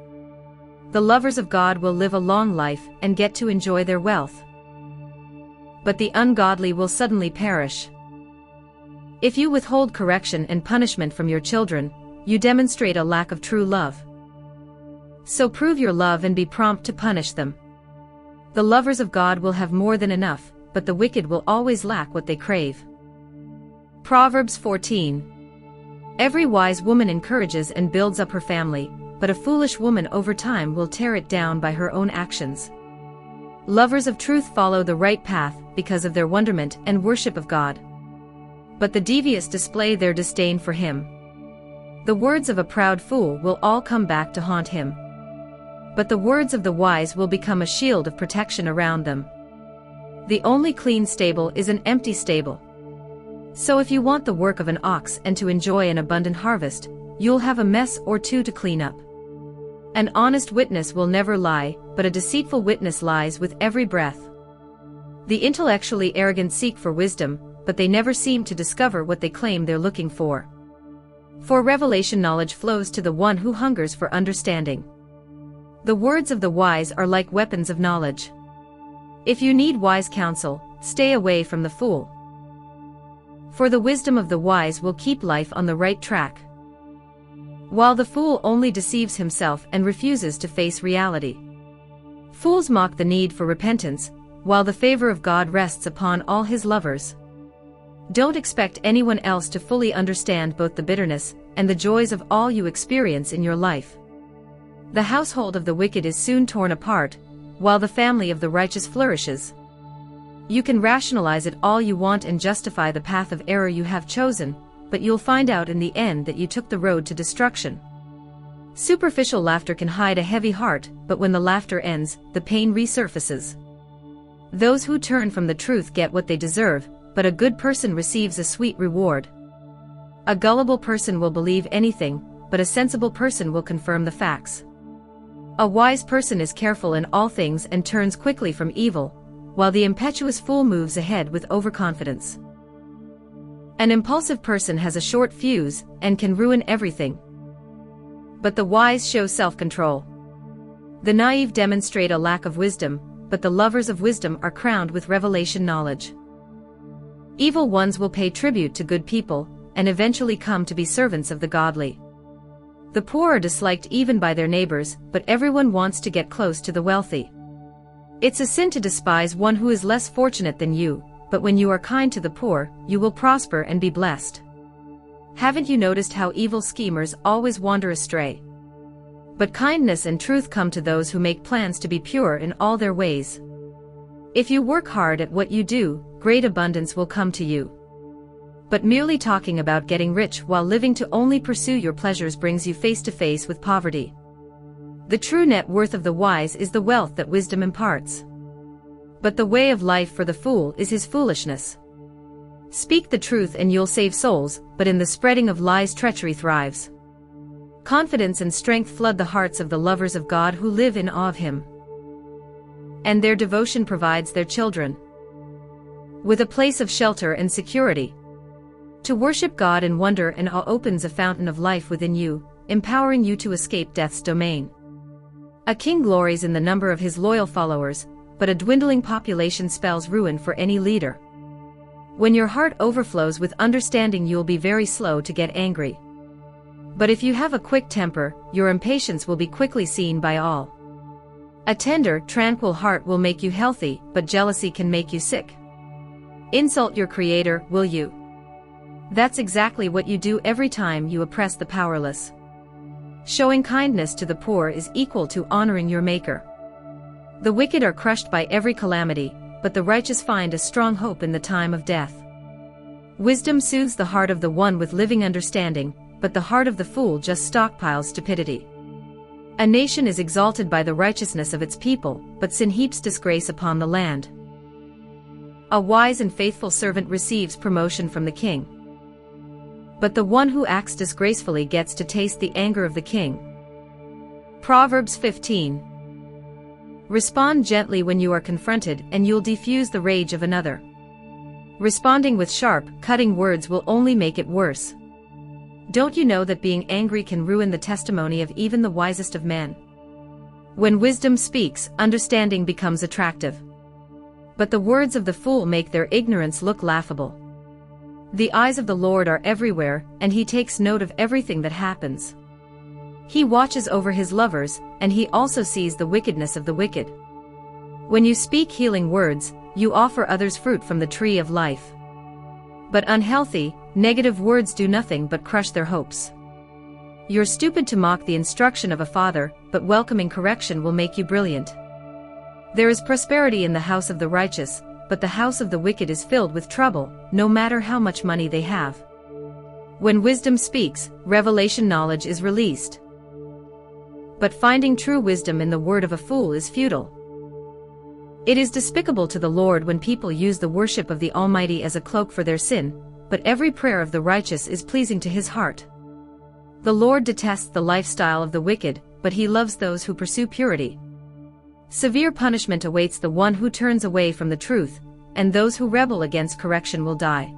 The lovers of God will live a long life and get to enjoy their wealth. But the ungodly will suddenly perish. If you withhold correction and punishment from your children, you demonstrate a lack of true love. So prove your love and be prompt to punish them. The lovers of God will have more than enough, but the wicked will always lack what they crave. Proverbs 14. Every wise woman encourages and builds up her family, but a foolish woman over time will tear it down by her own actions. Lovers of truth follow the right path because of their wonderment and worship of God. But the devious display their disdain for Him. The words of a proud fool will all come back to haunt him. But the words of the wise will become a shield of protection around them. The only clean stable is an empty stable. So if you want the work of an ox and to enjoy an abundant harvest, you'll have a mess or two to clean up. An honest witness will never lie, but a deceitful witness lies with every breath. The intellectually arrogant seek for wisdom, but they never seem to discover what they claim they're looking for. For revelation knowledge flows to the one who hungers for understanding. The words of the wise are like weapons of knowledge. If you need wise counsel, stay away from the fool. For the wisdom of the wise will keep life on the right track, while the fool only deceives himself and refuses to face reality. Fools mock the need for repentance, while the favor of God rests upon all His lovers. Don't expect anyone else to fully understand both the bitterness and the joys of all you experience in your life. The household of the wicked is soon torn apart, while the family of the righteous flourishes. You can rationalize it all you want and justify the path of error you have chosen, but you'll find out in the end that you took the road to destruction. Superficial laughter can hide a heavy heart, but when the laughter ends, the pain resurfaces. Those who turn from the truth get what they deserve, but a good person receives a sweet reward. A gullible person will believe anything, but a sensible person will confirm the facts. A wise person is careful in all things and turns quickly from evil, while the impetuous fool moves ahead with overconfidence. An impulsive person has a short fuse and can ruin everything. But the wise show self-control. The naive demonstrate a lack of wisdom, but the lovers of wisdom are crowned with revelation knowledge. Evil ones will pay tribute to good people, and eventually come to be servants of the godly. The poor are disliked even by their neighbors, but everyone wants to get close to the wealthy. It's a sin to despise one who is less fortunate than you, but when you are kind to the poor, you will prosper and be blessed. Haven't you noticed how evil schemers always wander astray? But kindness and truth come to those who make plans to be pure in all their ways. If you work hard at what you do, great abundance will come to you. But merely talking about getting rich while living to only pursue your pleasures brings you face to face with poverty. The true net worth of the wise is the wealth that wisdom imparts. But the way of life for the fool is his foolishness. Speak the truth and you'll save souls, but in the spreading of lies treachery thrives. Confidence and strength flood the hearts of the lovers of God who live in awe of Him. And their devotion provides their children with a place of shelter and security. To worship God in wonder and awe opens a fountain of life within you, empowering you to escape death's domain. A king glories in the number of his loyal followers, but a dwindling population spells ruin for any leader. When your heart overflows with understanding, you'll be very slow to get angry. But if you have a quick temper, your impatience will be quickly seen by all. A tender, tranquil heart will make you healthy, but jealousy can make you sick. Insult your Creator, will you? That's exactly what you do every time you oppress the powerless. Showing kindness to the poor is equal to honoring your Maker. The wicked are crushed by every calamity, but the righteous find a strong hope in the time of death. Wisdom soothes the heart of the one with living understanding, but the heart of the fool just stockpiles stupidity. A nation is exalted by the righteousness of its people, but sin heaps disgrace upon the land. A wise and faithful servant receives promotion from the king, but the one who acts disgracefully gets to taste the anger of the king. Proverbs 15. Respond gently when you are confronted, and you'll defuse the rage of another. Responding with sharp, cutting words will only make it worse. Don't you know that being angry can ruin the testimony of even the wisest of men? When wisdom speaks, understanding becomes attractive. But the words of the fool make their ignorance look laughable. The eyes of the Lord are everywhere, and he takes note of everything that happens. He watches over his lovers, and he also sees the wickedness of the wicked. When you speak healing words, you offer others fruit from the tree of life. But unhealthy, negative words do nothing but crush their hopes. You're stupid to mock the instruction of a father, but welcoming correction will make you brilliant. There is prosperity in the house of the righteous, but the house of the wicked is filled with trouble, no matter how much money they have. When wisdom speaks, revelation knowledge is released. But finding true wisdom in the word of a fool is futile. It is despicable to the Lord when people use the worship of the Almighty as a cloak for their sin, but every prayer of the righteous is pleasing to his heart. The Lord detests the lifestyle of the wicked, but he loves those who pursue purity. Severe punishment awaits the one who turns away from the truth, and those who rebel against correction will die.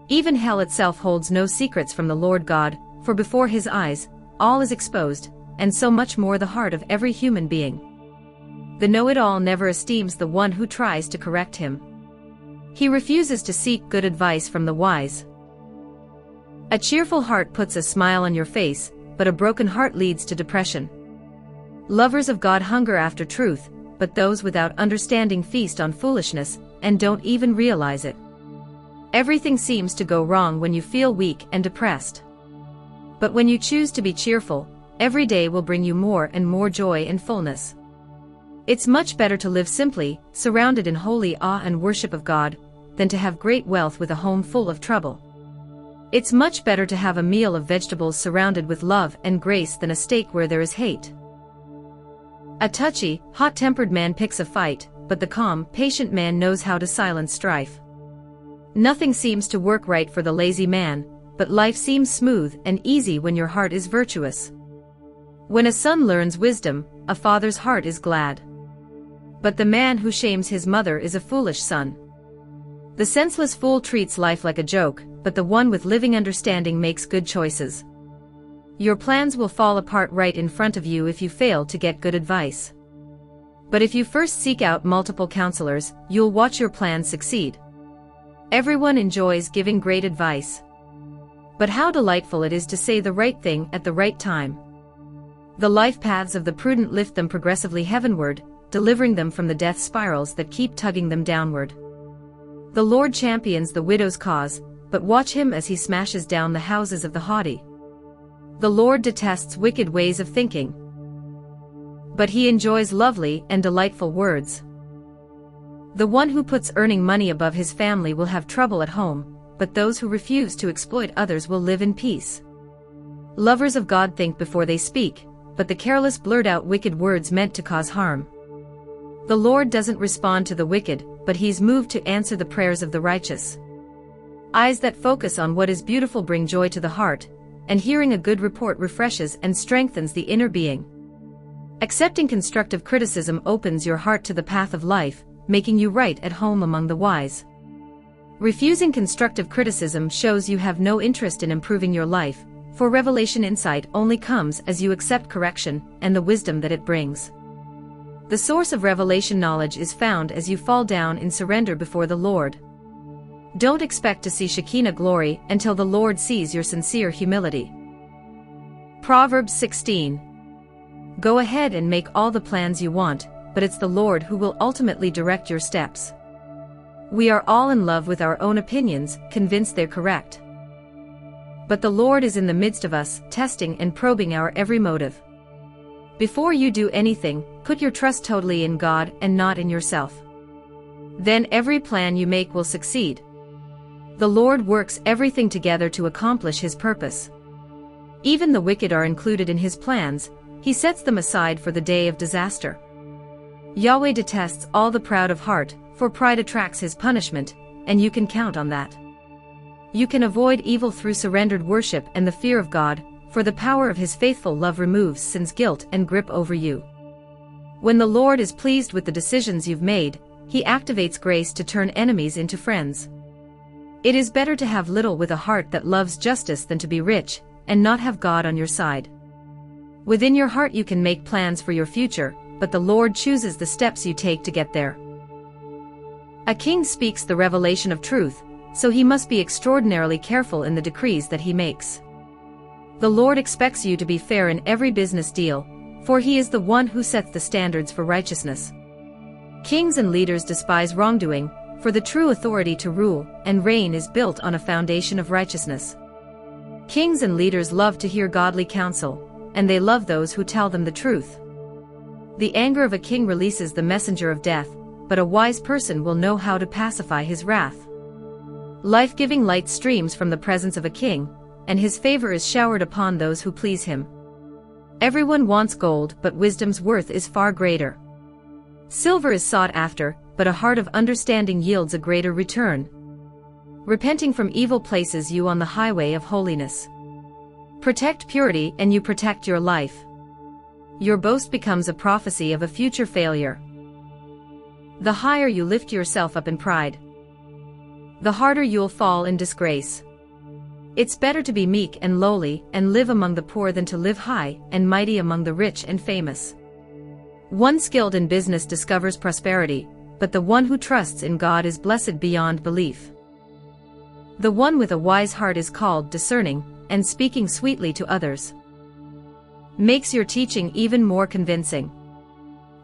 Even hell itself holds no secrets from the Lord God, for before his eyes, all is exposed, and so much more the heart of every human being. The know-it-all never esteems the one who tries to correct him. He refuses to seek good advice from the wise. A cheerful heart puts a smile on your face, but a broken heart leads to depression. Lovers of God hunger after truth, but those without understanding feast on foolishness, and don't even realize it. Everything seems to go wrong when you feel weak and depressed. But when you choose to be cheerful, every day will bring you more and more joy and fullness. It's much better to live simply, surrounded in holy awe and worship of God, than to have great wealth with a home full of trouble. It's much better to have a meal of vegetables surrounded with love and grace than a steak where there is hate. A touchy, hot-tempered man picks a fight, but the calm, patient man knows how to silence strife. Nothing seems to work right for the lazy man, but life seems smooth and easy when your heart is virtuous. When a son learns wisdom, a father's heart is glad. But the man who shames his mother is a foolish son. The senseless fool treats life like a joke, but the one with living understanding makes good choices. Your plans will fall apart right in front of you if you fail to get good advice. But if you first seek out multiple counselors, you'll watch your plans succeed. Everyone enjoys giving great advice. But how delightful it is to say the right thing at the right time. The life paths of the prudent lift them progressively heavenward, delivering them from the death spirals that keep tugging them downward. The Lord champions the widow's cause, but watch him as he smashes down the houses of the haughty. The Lord detests wicked ways of thinking, but he enjoys lovely and delightful words. The one who puts earning money above his family will have trouble at home, but those who refuse to exploit others will live in peace. Lovers of God think before they speak, but the careless blurt out wicked words meant to cause harm. The Lord doesn't respond to the wicked, but he's moved to answer the prayers of the righteous. Eyes that focus on what is beautiful bring joy to the heart, and hearing a good report refreshes and strengthens the inner being. Accepting constructive criticism opens your heart to the path of life, making you right at home among the wise. Refusing constructive criticism shows you have no interest in improving your life, for revelation insight only comes as you accept correction and the wisdom that it brings. The source of revelation knowledge is found as you fall down in surrender before the Lord. Don't expect to see Shekinah glory until the Lord sees your sincere humility. Proverbs 16. Go ahead and make all the plans you want, but it's the Lord who will ultimately direct your steps. We are all in love with our own opinions, convinced they're correct. But the Lord is in the midst of us, testing and probing our every motive. Before you do anything, put your trust totally in God and not in yourself. Then every plan you make will succeed. The Lord works everything together to accomplish His purpose. Even the wicked are included in His plans. He sets them aside for the day of disaster. Yahweh detests all the proud of heart, for pride attracts His punishment, and you can count on that. You can avoid evil through surrendered worship and the fear of God, for the power of His faithful love removes sin's guilt and grip over you. When the Lord is pleased with the decisions you've made, He activates grace to turn enemies into friends. It is better to have little with a heart that loves justice than to be rich and not have God on your side. Within your heart you can make plans for your future, but the Lord chooses the steps you take to get there. A king speaks the revelation of truth, so he must be extraordinarily careful in the decrees that he makes. The Lord expects you to be fair in every business deal, for He is the one who sets the standards for righteousness. Kings and leaders despise wrongdoing, for the true authority to rule and reign is built on a foundation of righteousness. Kings and leaders love to hear godly counsel, and they love those who tell them the truth. The anger of a king releases the messenger of death, but a wise person will know how to pacify his wrath. Life-giving light streams from the presence of a king, and his favor is showered upon those who please him. Everyone wants gold, but wisdom's worth is far greater. Silver is sought after, but a heart of understanding yields a greater return. Repenting from evil places you on the highway of holiness. Protect purity and you protect your life. Your boast becomes a prophecy of a future failure. The higher you lift yourself up in pride, the harder you'll fall in disgrace. It's better to be meek and lowly and live among the poor than to live high and mighty among the rich and famous. One skilled in business discovers prosperity, but the one who trusts in God is blessed beyond belief. The one with a wise heart is called discerning, and speaking sweetly to others makes your teaching even more convincing.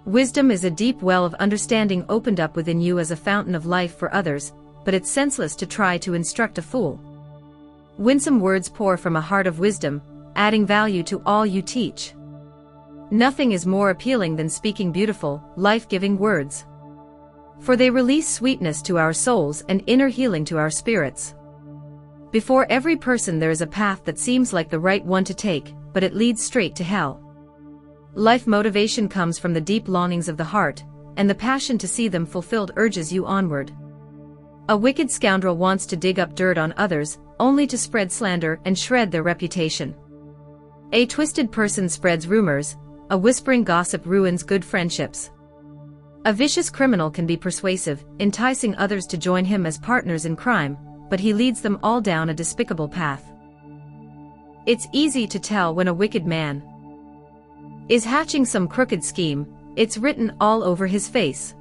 Wisdom is a deep well of understanding opened up within you as a fountain of life for others, but it's senseless to try to instruct a fool. Winsome words pour from a heart of wisdom, adding value to all you teach. Nothing is more appealing than speaking beautiful, life-giving words, for they release sweetness to our souls and inner healing to our spirits. Before every person there is a path that seems like the right one to take, but it leads straight to hell. Life motivation comes from the deep longings of the heart, and the passion to see them fulfilled urges you onward. A wicked scoundrel wants to dig up dirt on others, only to spread slander and shred their reputation. A twisted person spreads rumors, a whispering gossip ruins good friendships. A vicious criminal can be persuasive, enticing others to join him as partners in crime, but he leads them all down a despicable path. It's easy to tell when a wicked man is hatching some crooked scheme. It's written all over his face.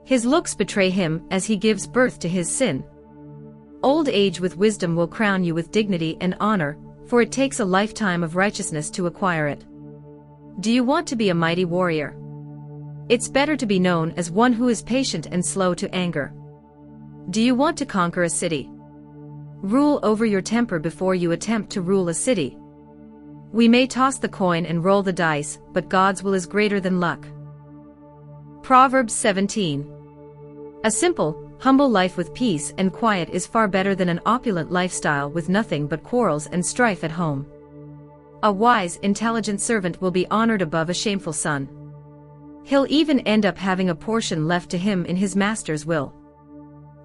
His looks betray him as he gives birth to his sin. Old age with wisdom will crown you with dignity and honor, for it takes a lifetime of righteousness to acquire it. Do you want to be a mighty warrior? It's better to be known as one who is patient and slow to anger. Do you want to conquer a city? Rule over your temper before you attempt to rule a city. We may toss the coin and roll the dice, but God's will is greater than luck. Proverbs 17. A simple, humble life with peace and quiet is far better than an opulent lifestyle with nothing but quarrels and strife at home. A wise, intelligent servant will be honored above a shameful son. He'll even end up having a portion left to him in his master's will.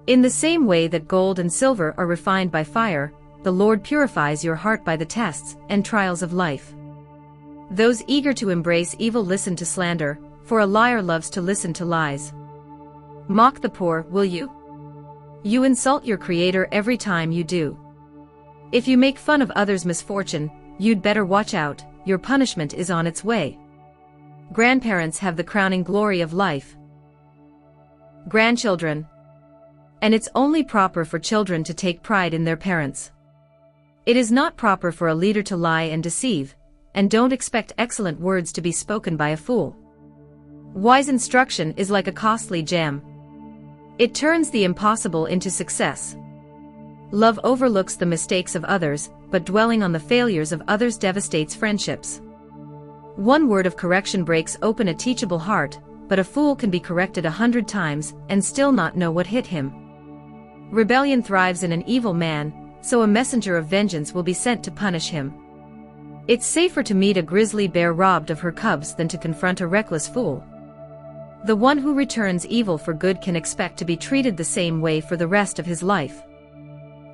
In the same way that gold and silver are refined by fire, the Lord purifies your heart by the tests and trials of life. Those eager to embrace evil listen to slander, for a liar loves to listen to lies. Mock the poor, will you? You insult your Creator every time you do. If you make fun of others' misfortune, you'd better watch out, your punishment is on its way. Grandparents have the crowning glory of life. Grandchildren. And it's only proper for children to take pride in their parents. It is not proper for a leader to lie and deceive, and don't expect excellent words to be spoken by a fool. Wise instruction is like a costly gem. It turns the impossible into success. Love overlooks the mistakes of others, but dwelling on the failures of others devastates friendships. One word of correction breaks open a teachable heart, but a fool can be corrected 100 times and still not know what hit him. Rebellion thrives in an evil man, so a messenger of vengeance will be sent to punish him. It's safer to meet a grizzly bear robbed of her cubs than to confront a reckless fool. The one who returns evil for good can expect to be treated the same way for the rest of his life.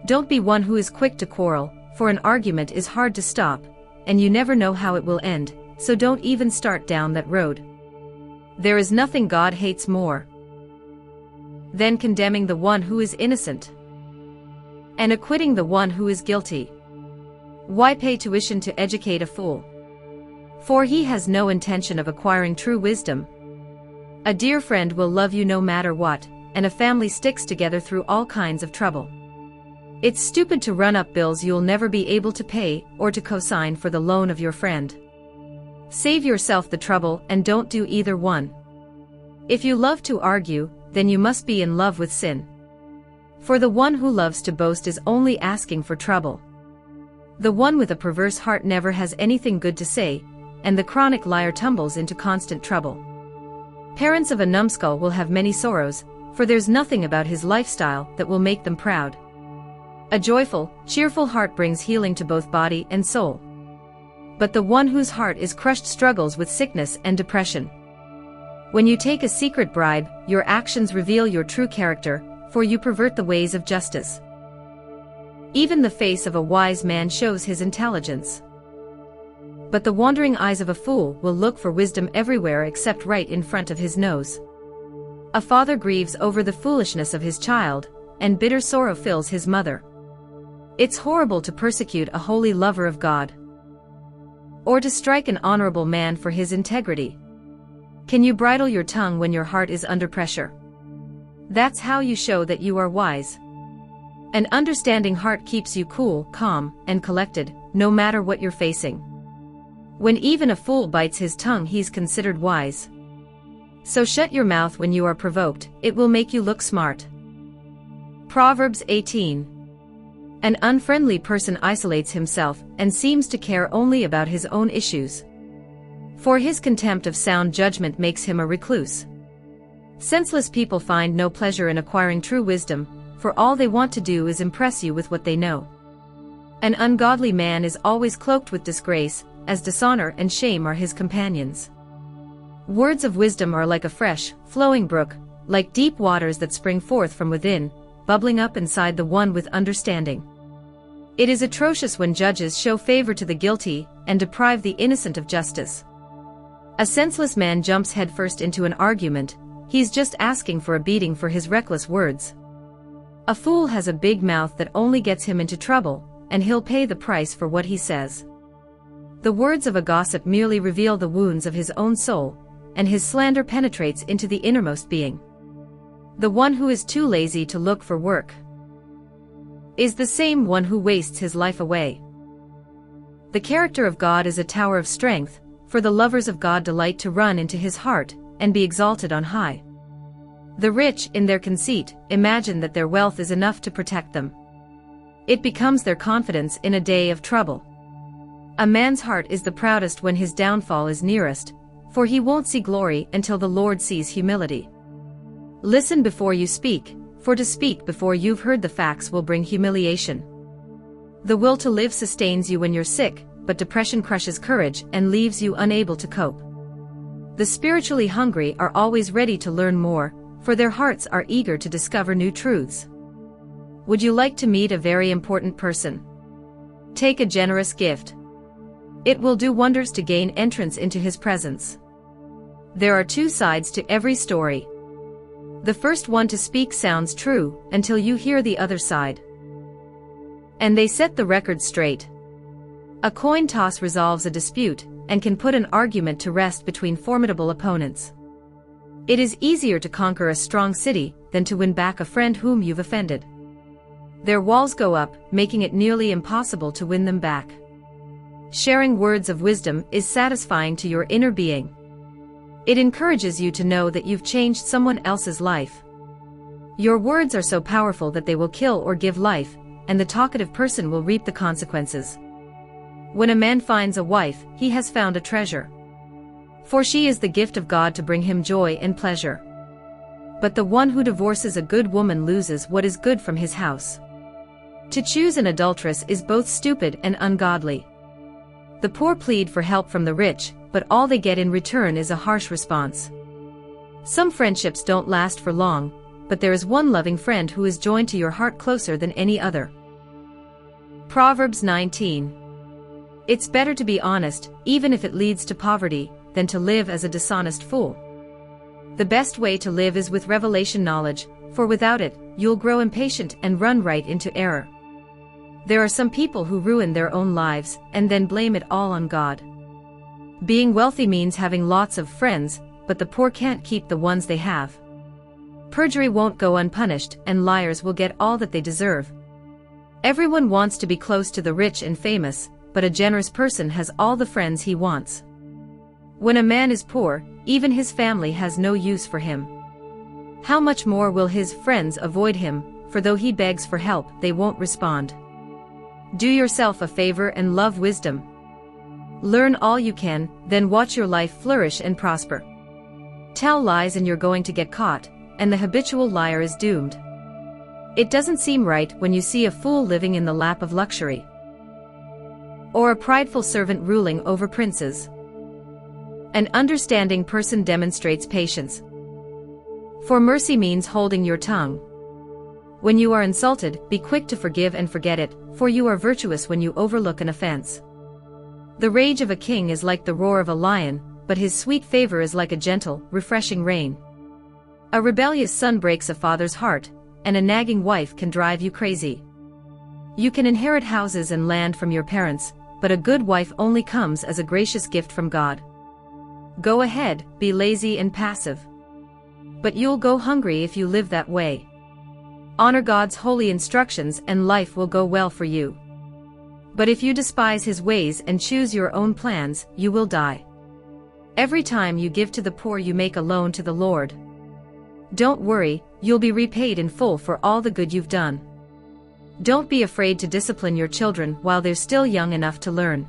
Don't be one who is quick to quarrel, for an argument is hard to stop, and you never know how it will end, so don't even start down that road. There is nothing God hates more than condemning the one who is innocent and acquitting the one who is guilty. Why pay tuition to educate a fool? For he has no intention of acquiring true wisdom. A dear friend will love you no matter what, and a family sticks together through all kinds of trouble. It's stupid to run up bills you'll never be able to pay, or to co-sign for the loan of your friend. Save yourself the trouble and don't do either one. If you love to argue, then you must be in love with sin. For the one who loves to boast is only asking for trouble. The one with a perverse heart never has anything good to say, and the chronic liar tumbles into constant trouble. Parents of a numbskull will have many sorrows, for there's nothing about his lifestyle that will make them proud. A joyful, cheerful heart brings healing to both body and soul. But the one whose heart is crushed struggles with sickness and depression. When you take a secret bribe, your actions reveal your true character, for you pervert the ways of justice. Even the face of a wise man shows his intelligence. But the wandering eyes of a fool will look for wisdom everywhere except right in front of his nose. A father grieves over the foolishness of his child, and bitter sorrow fills his mother. It's horrible to persecute a holy lover of God, or to strike an honorable man for his integrity. Can you bridle your tongue when your heart is under pressure? That's how you show that you are wise. An understanding heart keeps you cool, calm, and collected, no matter what you're facing. When even a fool bites his tongue, he's considered wise. So shut your mouth when you are provoked, it will make you look smart. Proverbs 18. An unfriendly person isolates himself and seems to care only about his own issues. For his contempt of sound judgment makes him a recluse. Senseless people find no pleasure in acquiring true wisdom, for all they want to do is impress you with what they know. An ungodly man is always cloaked with disgrace, as dishonor and shame are his companions. Words of wisdom are like a fresh, flowing brook, like deep waters that spring forth from within, bubbling up inside the one with understanding. It is atrocious when judges show favor to the guilty and deprive the innocent of justice. A senseless man jumps headfirst into an argument, he's just asking for a beating for his reckless words. A fool has a big mouth that only gets him into trouble, and he'll pay the price for what he says. The words of a gossip merely reveal the wounds of his own soul, and his slander penetrates into the innermost being. The one who is too lazy to look for work is the same one who wastes his life away. The character of God is a tower of strength, for the lovers of God delight to run into his heart and be exalted on high. The rich, in their conceit, imagine that their wealth is enough to protect them. It becomes their confidence in a day of trouble. A man's heart is the proudest when his downfall is nearest, for he won't see glory until the Lord sees humility. Listen before you speak, for to speak before you've heard the facts will bring humiliation. The will to live sustains you when you're sick, but depression crushes courage and leaves you unable to cope. The spiritually hungry are always ready to learn more, for their hearts are eager to discover new truths. Would you like to meet a very important person? Take a generous gift. It will do wonders to gain entrance into his presence. There are two sides to every story. The first one to speak sounds true, until you hear the other side. And they set the record straight. A coin toss resolves a dispute, and can put an argument to rest between formidable opponents. It is easier to conquer a strong city, than to win back a friend whom you've offended. Their walls go up, making it nearly impossible to win them back. Sharing words of wisdom is satisfying to your inner being. It encourages you to know that you've changed someone else's life. Your words are so powerful that they will kill or give life, and the talkative person will reap the consequences. When a man finds a wife, he has found a treasure. for she is the gift of God to bring him joy and pleasure. But the one who divorces a good woman loses what is good from his house. To choose an adulteress is both stupid and ungodly. The poor plead for help from the rich, but all they get in return is a harsh response. Some friendships don't last for long, but there is one loving friend who is joined to your heart closer than any other. Proverbs 19. It's better to be honest, even if it leads to poverty, than to live as a dishonest fool. The best way to live is with revelation knowledge, for without it, you'll grow impatient and run right into error. There are some people who ruin their own lives, and then blame it all on God. Being wealthy means having lots of friends, but the poor can't keep the ones they have. Perjury won't go unpunished, and liars will get all that they deserve. Everyone wants to be close to the rich and famous, but a generous person has all the friends he wants. When a man is poor, even his family has no use for him. How much more will his friends avoid him, for though he begs for help, they won't respond. Do yourself a favor and love wisdom. Learn all you can, then watch your life flourish and prosper. Tell lies and you're going to get caught, and the habitual liar is doomed. It doesn't seem right when you see a fool living in the lap of luxury, or a prideful servant ruling over princes. An understanding person demonstrates patience, for mercy means holding your tongue. When you are insulted, be quick to forgive and forget it, for you are virtuous when you overlook an offense. The rage of a king is like the roar of a lion, but his sweet favor is like a gentle, refreshing rain. A rebellious son breaks a father's heart, and a nagging wife can drive you crazy. You can inherit houses and land from your parents, but a good wife only comes as a gracious gift from God. Go ahead, be lazy and passive. But you'll go hungry if you live that way. Honor God's holy instructions and life will go well for you. But if you despise his ways and choose your own plans, you will die. Every time you give to the poor you make a loan to the Lord. Don't worry, you'll be repaid in full for all the good you've done. Don't be afraid to discipline your children while they're still young enough to learn.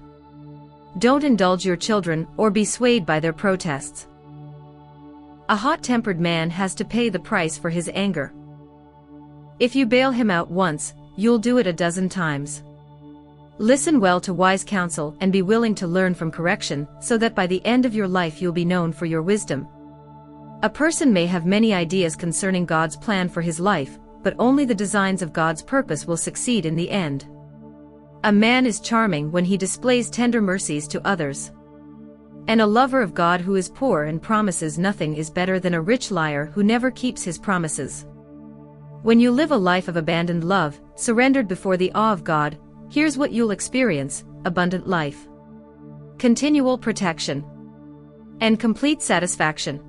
Don't indulge your children or be swayed by their protests. A hot-tempered man has to pay the price for his anger. If you bail him out once, you'll do it a dozen times. Listen well to wise counsel and be willing to learn from correction, so that by the end of your life you'll be known for your wisdom. A person may have many ideas concerning God's plan for his life, but only the designs of God's purpose will succeed in the end. A man is charming when he displays tender mercies to others. And a lover of God who is poor and promises nothing is better than a rich liar who never keeps his promises. When you live a life of abandoned love, surrendered before the awe of God, here's what you'll experience: abundant life, continual protection, and complete satisfaction.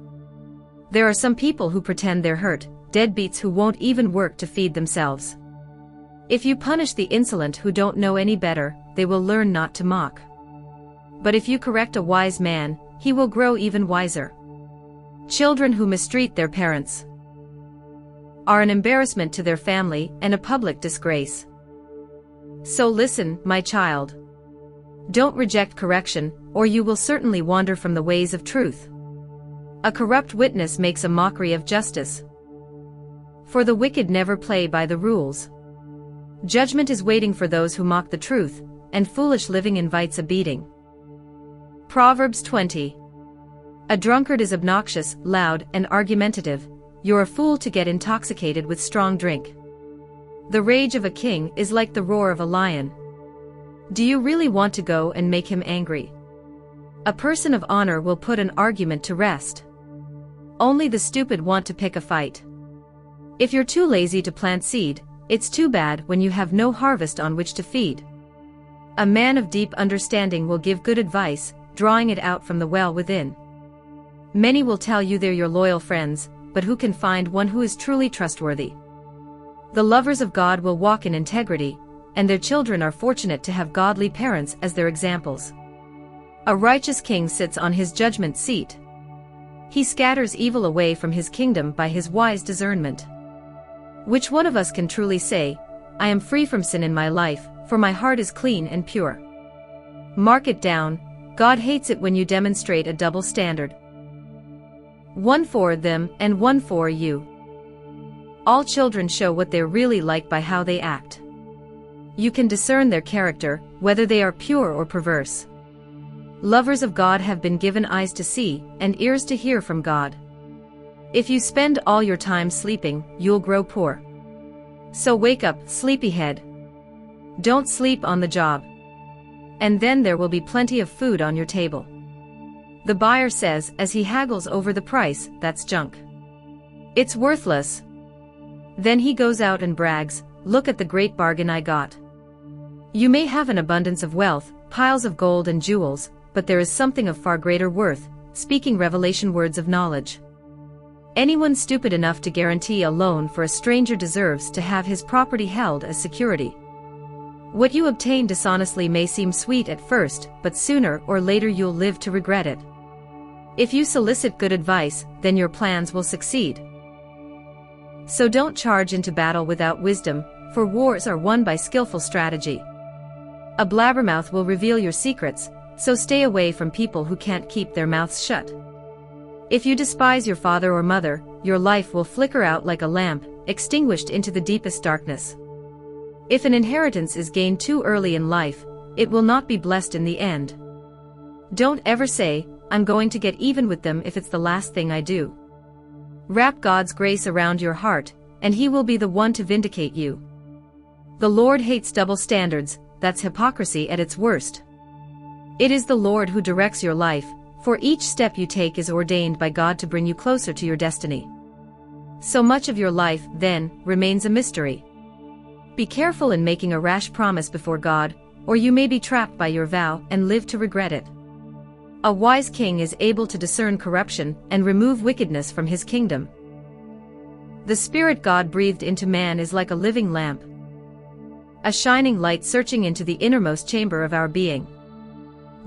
There are some people who pretend they're hurt, deadbeats who won't even work to feed themselves. If you punish the insolent who don't know any better, they will learn not to mock. But if you correct a wise man, he will grow even wiser. Children who mistreat their parents are an embarrassment to their family and a public disgrace. So listen, my child. Don't reject correction, or you will certainly wander from the ways of truth. A corrupt witness makes a mockery of justice, for the wicked never play by the rules. Judgment is waiting for those who mock the truth, and foolish living invites a beating. Proverbs 20. A drunkard is obnoxious, loud, and argumentative. You're a fool to get intoxicated with strong drink. The rage of a king is like the roar of a lion. Do you really want to go and make him angry? A person of honor will put an argument to rest. Only the stupid want to pick a fight. If you're too lazy to plant seed, it's too bad when you have no harvest on which to feed. A man of deep understanding will give good advice, drawing it out from the well within. Many will tell you they're your loyal friends, but who can find one who is truly trustworthy? The lovers of God will walk in integrity, and their children are fortunate to have godly parents as their examples. A righteous king sits on his judgment seat. He scatters evil away from his kingdom by his wise discernment. Which one of us can truly say, I am free from sin in my life, for my heart is clean and pure? Mark it down, God hates it when you demonstrate a double standard. One for them and one for you. All children show what they're really like by how they act. You can discern their character, whether they are pure or perverse. Lovers of God have been given eyes to see and ears to hear from God. If you spend all your time sleeping, you'll grow poor. So wake up, sleepyhead. Don't sleep on the job. And then there will be plenty of food on your table. The buyer says as he haggles over the price, "That's junk. It's worthless." Then he goes out and brags, "Look at the great bargain I got." You may have an abundance of wealth, piles of gold and jewels, but there is something of far greater worth, speaking revelation words of knowledge. Anyone stupid enough to guarantee a loan for a stranger deserves to have his property held as security. What you obtain dishonestly may seem sweet at first, but sooner or later you'll live to regret it. If you solicit good advice, then your plans will succeed. So don't charge into battle without wisdom, for wars are won by skillful strategy. A blabbermouth will reveal your secrets, so stay away from people who can't keep their mouths shut. If you despise your father or mother, your life will flicker out like a lamp, extinguished into the deepest darkness. If an inheritance is gained too early in life, it will not be blessed in the end. Don't ever say, "I'm going to get even with them if it's the last thing I do." Wrap God's grace around your heart, and He will be the one to vindicate you. The Lord hates double standards, that's hypocrisy at its worst. It is the Lord who directs your life, for each step you take is ordained by God to bring you closer to your destiny. So much of your life, then, remains a mystery. Be careful in making a rash promise before God, or you may be trapped by your vow and live to regret it. A wise king is able to discern corruption and remove wickedness from his kingdom. The Spirit God breathed into man is like a living lamp, a shining light searching into the innermost chamber of our being.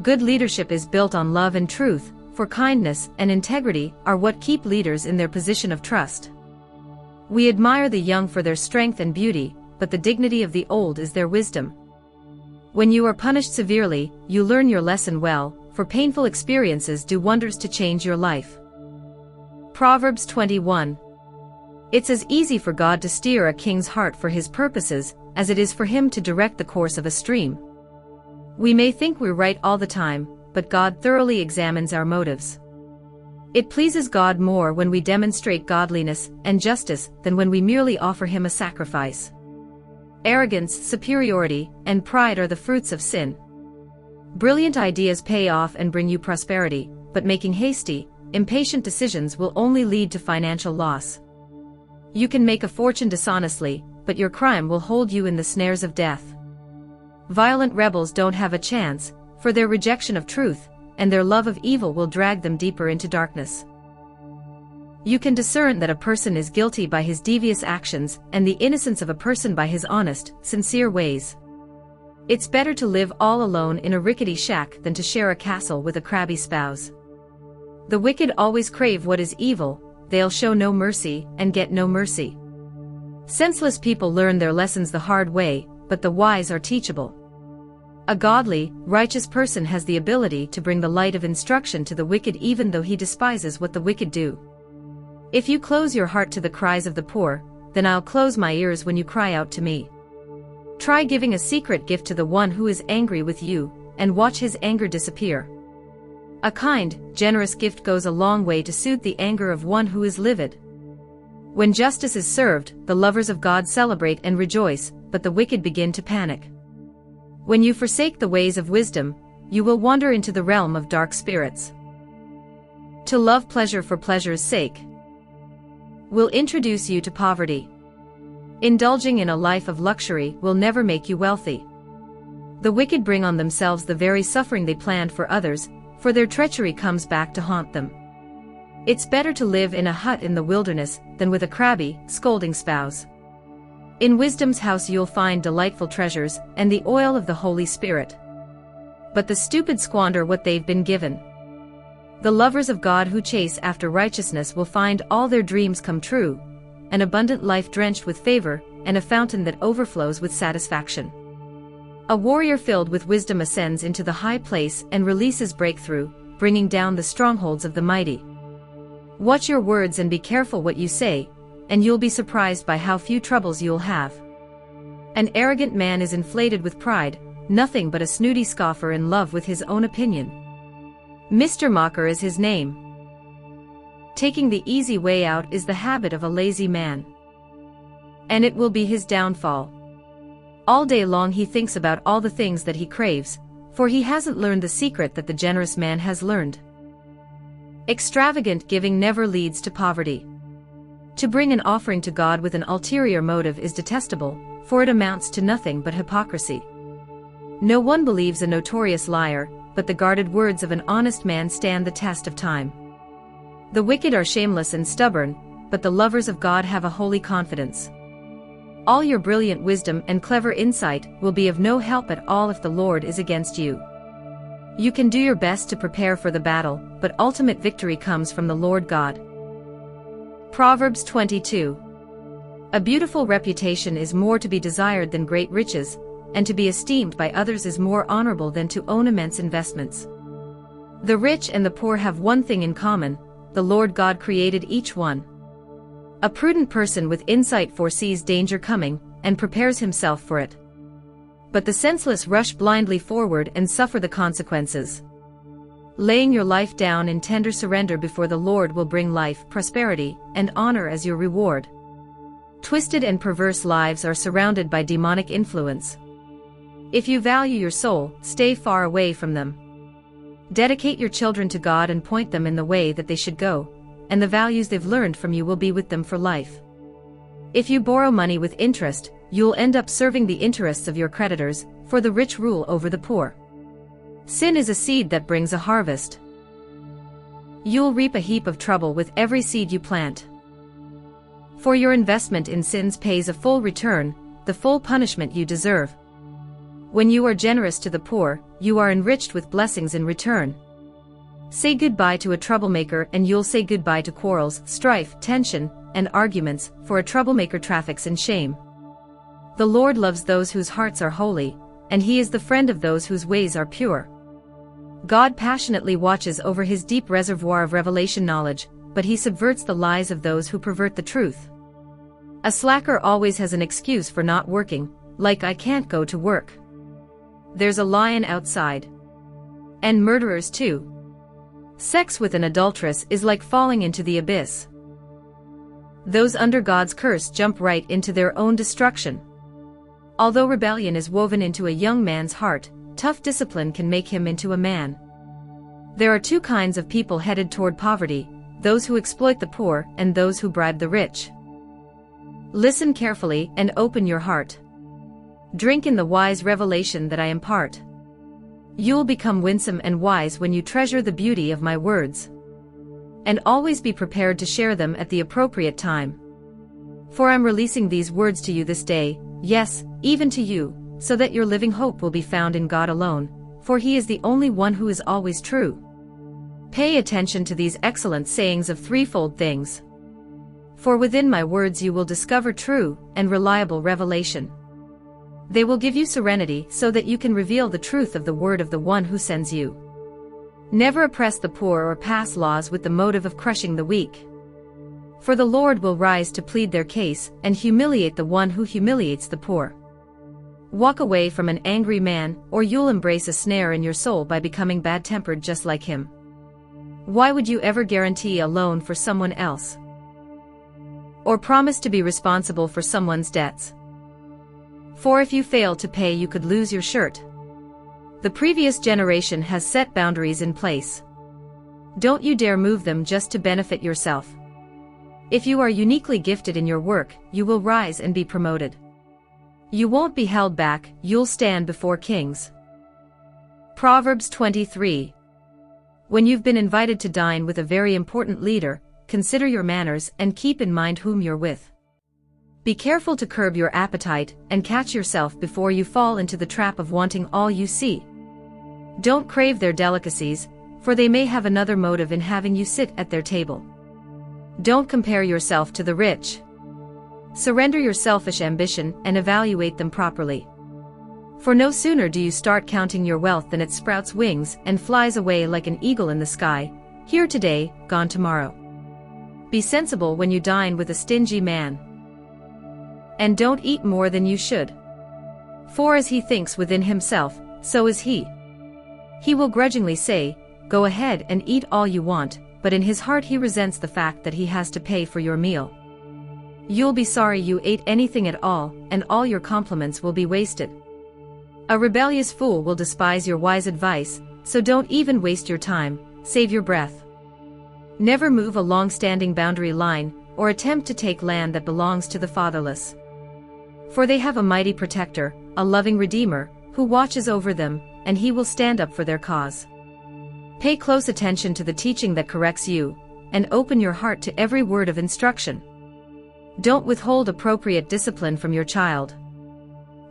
Good leadership is built on love and truth, for kindness and integrity are what keep leaders in their position of trust. We admire the young for their strength and beauty, but the dignity of the old is their wisdom. When you are punished severely, you learn your lesson well, for painful experiences do wonders to change your life. Proverbs 21. It's as easy for God to steer a king's heart for his purposes, as it is for him to direct the course of a stream. We may think we're right all the time, but God thoroughly examines our motives. It pleases God more when we demonstrate godliness and justice than when we merely offer him a sacrifice. Arrogance, superiority, and pride are the fruits of sin. Brilliant ideas pay off and bring you prosperity, but making hasty, impatient decisions will only lead to financial loss. You can make a fortune dishonestly, but your crime will hold you in the snares of death. Violent rebels don't have a chance, for their rejection of truth, and their love of evil will drag them deeper into darkness. You can discern that a person is guilty by his devious actions and the innocence of a person by his honest, sincere ways. It's better to live all alone in a rickety shack than to share a castle with a crabby spouse. The wicked always crave what is evil, they'll show no mercy and get no mercy. Senseless people learn their lessons the hard way, but the wise are teachable. A godly, righteous person has the ability to bring the light of instruction to the wicked even though he despises what the wicked do. If you close your heart to the cries of the poor, then I'll close my ears when you cry out to me. Try giving a secret gift to the one who is angry with you, and watch his anger disappear. A kind, generous gift goes a long way to soothe the anger of one who is livid. When justice is served, the lovers of God celebrate and rejoice, but the wicked begin to panic. When you forsake the ways of wisdom, you will wander into the realm of dark spirits. To love pleasure for pleasure's sake will introduce you to poverty. Indulging in a life of luxury will never make you wealthy. The wicked bring on themselves the very suffering they planned for others, for their treachery comes back to haunt them. It's better to live in a hut in the wilderness than with a crabby, scolding spouse. In wisdom's house you'll find delightful treasures and the oil of the Holy Spirit. But the stupid squander what they've been given. The lovers of God who chase after righteousness will find all their dreams come true, an abundant life drenched with favor, and a fountain that overflows with satisfaction. A warrior filled with wisdom ascends into the high place and releases breakthrough, bringing down the strongholds of the mighty. Watch your words and be careful what you say, and you'll be surprised by how few troubles you'll have. An arrogant man is inflated with pride, nothing but a snooty scoffer in love with his own opinion. Mr. Mocker is his name. Taking the easy way out is the habit of a lazy man. And it will be his downfall. All day long he thinks about all the things that he craves, for he hasn't learned the secret that the generous man has learned. Extravagant giving never leads to poverty. To bring an offering to God with an ulterior motive is detestable, for it amounts to nothing but hypocrisy. No one believes a notorious liar, but the guarded words of an honest man stand the test of time. The wicked are shameless and stubborn, but the lovers of God have a holy confidence. All your brilliant wisdom and clever insight will be of no help at all if the Lord is against you. You can do your best to prepare for the battle, but ultimate victory comes from the Lord God. Proverbs 22. A beautiful reputation is more to be desired than great riches, and to be esteemed by others is more honorable than to own immense investments. The rich and the poor have one thing in common: the Lord God created each one. A prudent person with insight foresees danger coming, and prepares himself for it. But the senseless rush blindly forward and suffer the consequences. Laying your life down in tender surrender before the Lord will bring life, prosperity, and honor as your reward. Twisted and perverse lives are surrounded by demonic influence. If you value your soul, stay far away from them. Dedicate your children to God and point them in the way that they should go, and the values they've learned from you will be with them for life. If you borrow money with interest, you'll end up serving the interests of your creditors, for the rich rule over the poor. Sin is a seed that brings a harvest. You'll reap a heap of trouble with every seed you plant. For your investment in sins pays a full return, the full punishment you deserve. When you are generous to the poor, you are enriched with blessings in return. Say goodbye to a troublemaker and you'll say goodbye to quarrels, strife, tension, and arguments, for a troublemaker traffics in shame. The Lord loves those whose hearts are holy, and He is the friend of those whose ways are pure. God passionately watches over His deep reservoir of revelation knowledge, but He subverts the lies of those who pervert the truth. A slacker always has an excuse for not working, like "I can't go to work. There's a lion outside." And murderers too. Sex with an adulteress is like falling into the abyss. Those under God's curse jump right into their own destruction. Although rebellion is woven into a young man's heart, tough discipline can make him into a man. There are two kinds of people headed toward poverty: those who exploit the poor and those who bribe the rich. Listen carefully and open your heart. Drink in the wise revelation that I impart. You'll become winsome and wise when you treasure the beauty of my words. And always be prepared to share them at the appropriate time. For I'm releasing these words to you this day, yes, even to you, so that your living hope will be found in God alone, for He is the only one who is always true. Pay attention to these excellent sayings of threefold things. For within my words you will discover true and reliable revelation. They will give you serenity so that you can reveal the truth of the word of the one who sends you. Never oppress the poor or pass laws with the motive of crushing the weak. For the Lord will rise to plead their case and humiliate the one who humiliates the poor. Walk away from an angry man, or you'll embrace a snare in your soul by becoming bad-tempered just like him. Why would you ever guarantee a loan for someone else? Or promise to be responsible for someone's debts? For if you fail to pay, you could lose your shirt. The previous generation has set boundaries in place. Don't you dare move them just to benefit yourself. If you are uniquely gifted in your work, you will rise and be promoted. You won't be held back, you'll stand before kings. Proverbs 23. When you've been invited to dine with a very important leader, consider your manners and keep in mind whom you're with. Be careful to curb your appetite and catch yourself before you fall into the trap of wanting all you see. Don't crave their delicacies, for they may have another motive in having you sit at their table. Don't compare yourself to the rich. Surrender your selfish ambition and evaluate them properly. For no sooner do you start counting your wealth than it sprouts wings and flies away like an eagle in the sky, here today, gone tomorrow. Be sensible when you dine with a stingy man. And don't eat more than you should. For as he thinks within himself, so is he. He will grudgingly say, "Go ahead and eat all you want," but in his heart he resents the fact that he has to pay for your meal. You'll be sorry you ate anything at all, and all your compliments will be wasted. A rebellious fool will despise your wise advice, so don't even waste your time, save your breath. Never move a long-standing boundary line, or attempt to take land that belongs to the fatherless. For they have a mighty protector, a loving Redeemer, who watches over them, and he will stand up for their cause. Pay close attention to the teaching that corrects you, and open your heart to every word of instruction. Don't withhold appropriate discipline from your child.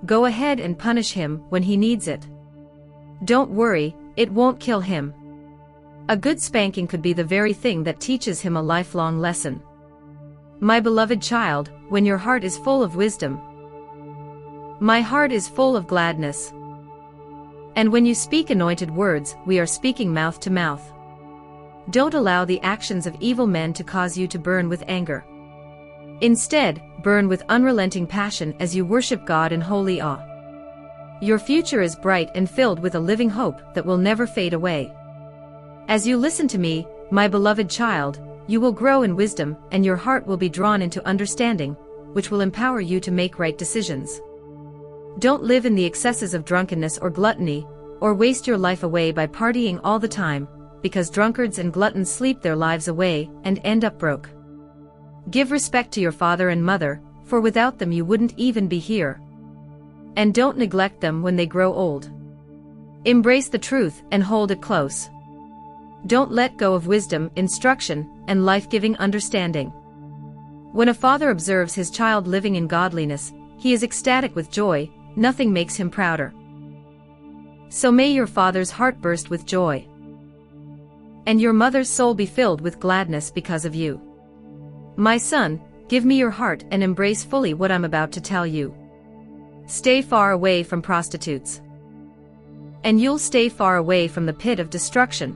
Go ahead and punish him when he needs it. Don't worry, it won't kill him. A good spanking could be the very thing that teaches him a lifelong lesson. My beloved child, when your heart is full of wisdom, my heart is full of gladness. And when you speak anointed words, we are speaking mouth to mouth. Don't allow the actions of evil men to cause you to burn with anger. Instead, burn with unrelenting passion as you worship God in holy awe. Your future is bright and filled with a living hope that will never fade away. As you listen to me, my beloved child, you will grow in wisdom and your heart will be drawn into understanding, which will empower you to make right decisions. Don't live in the excesses of drunkenness or gluttony, or waste your life away by partying all the time, because drunkards and gluttons sleep their lives away and end up broke. Give respect to your father and mother, for without them you wouldn't even be here. And don't neglect them when they grow old. Embrace the truth and hold it close. Don't let go of wisdom, instruction, and life-giving understanding. When a father observes his child living in godliness, he is ecstatic with joy. Nothing makes him prouder. So may your father's heart burst with joy, and your mother's soul be filled with gladness because of you. My son, give me your heart and embrace fully what I'm about to tell you. Stay far away from prostitutes, and you'll stay far away from the pit of destruction.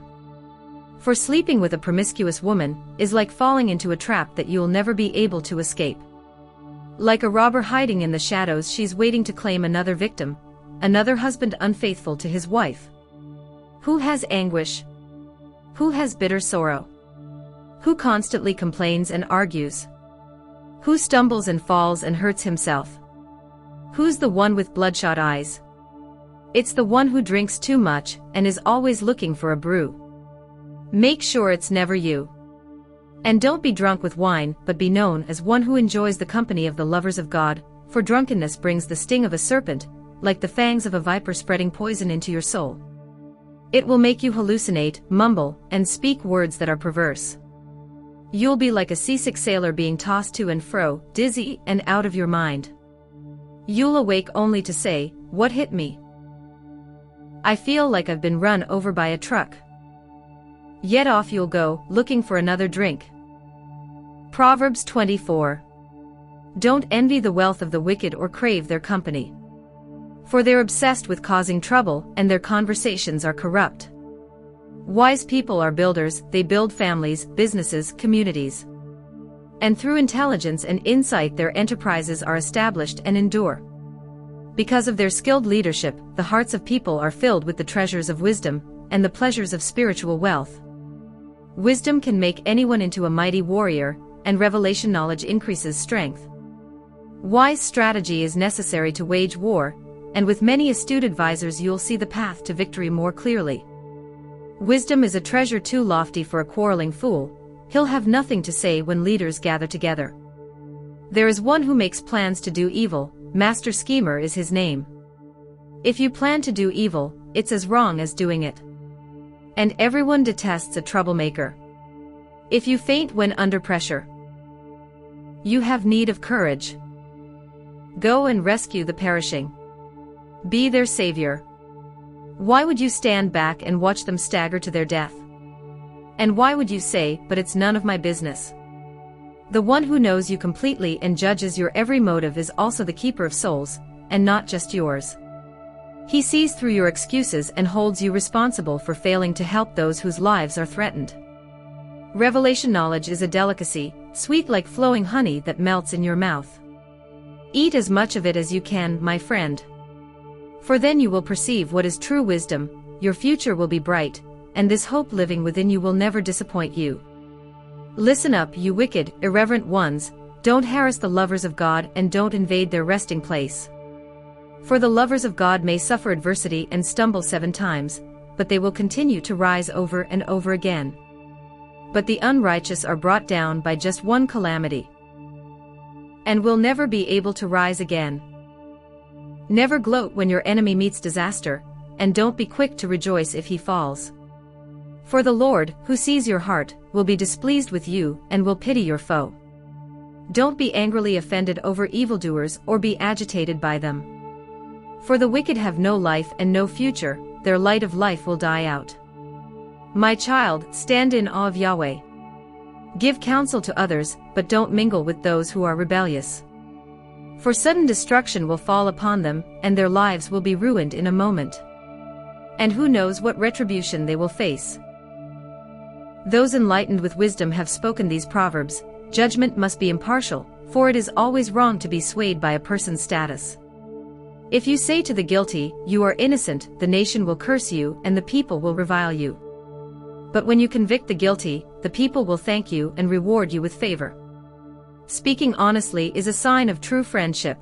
For sleeping with a promiscuous woman is like falling into a trap that you'll never be able to escape. Like a robber hiding in the shadows, she's waiting to claim another victim, another husband unfaithful to his wife. Who has anguish? Who has bitter sorrow? Who constantly complains and argues? Who stumbles and falls and hurts himself? Who's the one with bloodshot eyes? It's the one who drinks too much and is always looking for a brew. Make sure it's never you. And don't be drunk with wine, but be known as one who enjoys the company of the lovers of God, for drunkenness brings the sting of a serpent, like the fangs of a viper spreading poison into your soul. It will make you hallucinate, mumble, and speak words that are perverse. You'll be like a seasick sailor being tossed to and fro, dizzy and out of your mind. You'll awake only to say, "What hit me? I feel like I've been run over by a truck." Yet off you'll go, looking for another drink. Proverbs 24. Don't envy the wealth of the wicked or crave their company. For they're obsessed with causing trouble, and their conversations are corrupt. Wise people are builders, they build families, businesses, communities. And through intelligence and insight their enterprises are established and endure. Because of their skilled leadership, the hearts of people are filled with the treasures of wisdom, and the pleasures of spiritual wealth. Wisdom can make anyone into a mighty warrior, and revelation knowledge increases strength. Wise strategy is necessary to wage war, and with many astute advisors you'll see the path to victory more clearly. Wisdom is a treasure too lofty for a quarreling fool. He'll have nothing to say when leaders gather together. There is one who makes plans to do evil, Master Schemer is his name. If you plan to do evil, it's as wrong as doing it. And everyone detests a troublemaker. If you faint when under pressure, you have need of courage. Go and rescue the perishing. Be their savior. Why would you stand back and watch them stagger to their death? And why would you say, "But it's none of my business"? The one who knows you completely and judges your every motive is also the keeper of souls, and not just yours. He sees through your excuses and holds you responsible for failing to help those whose lives are threatened. Revelation knowledge is a delicacy, sweet like flowing honey that melts in your mouth. Eat as much of it as you can, my friend. For then you will perceive what is true wisdom, your future will be bright, and this hope living within you will never disappoint you. Listen up, you wicked, irreverent ones, don't harass the lovers of God and don't invade their resting place. For the lovers of God may suffer adversity and stumble 7 times, but they will continue to rise over and over again. But the unrighteous are brought down by just one calamity, and will never be able to rise again. Never gloat when your enemy meets disaster, and don't be quick to rejoice if he falls. For the Lord, who sees your heart, will be displeased with you and will pity your foe. Don't be angrily offended over evildoers or be agitated by them. For the wicked have no life and no future, their light of life will die out. My child, stand in awe of Yahweh. Give counsel to others, but don't mingle with those who are rebellious. For sudden destruction will fall upon them, and their lives will be ruined in a moment. And who knows what retribution they will face? Those enlightened with wisdom have spoken these proverbs. Judgment must be impartial, for it is always wrong to be swayed by a person's status. If you say to the guilty, "You are innocent," the nation will curse you and the people will revile you. But when you convict the guilty, the people will thank you and reward you with favor. Speaking honestly is a sign of true friendship.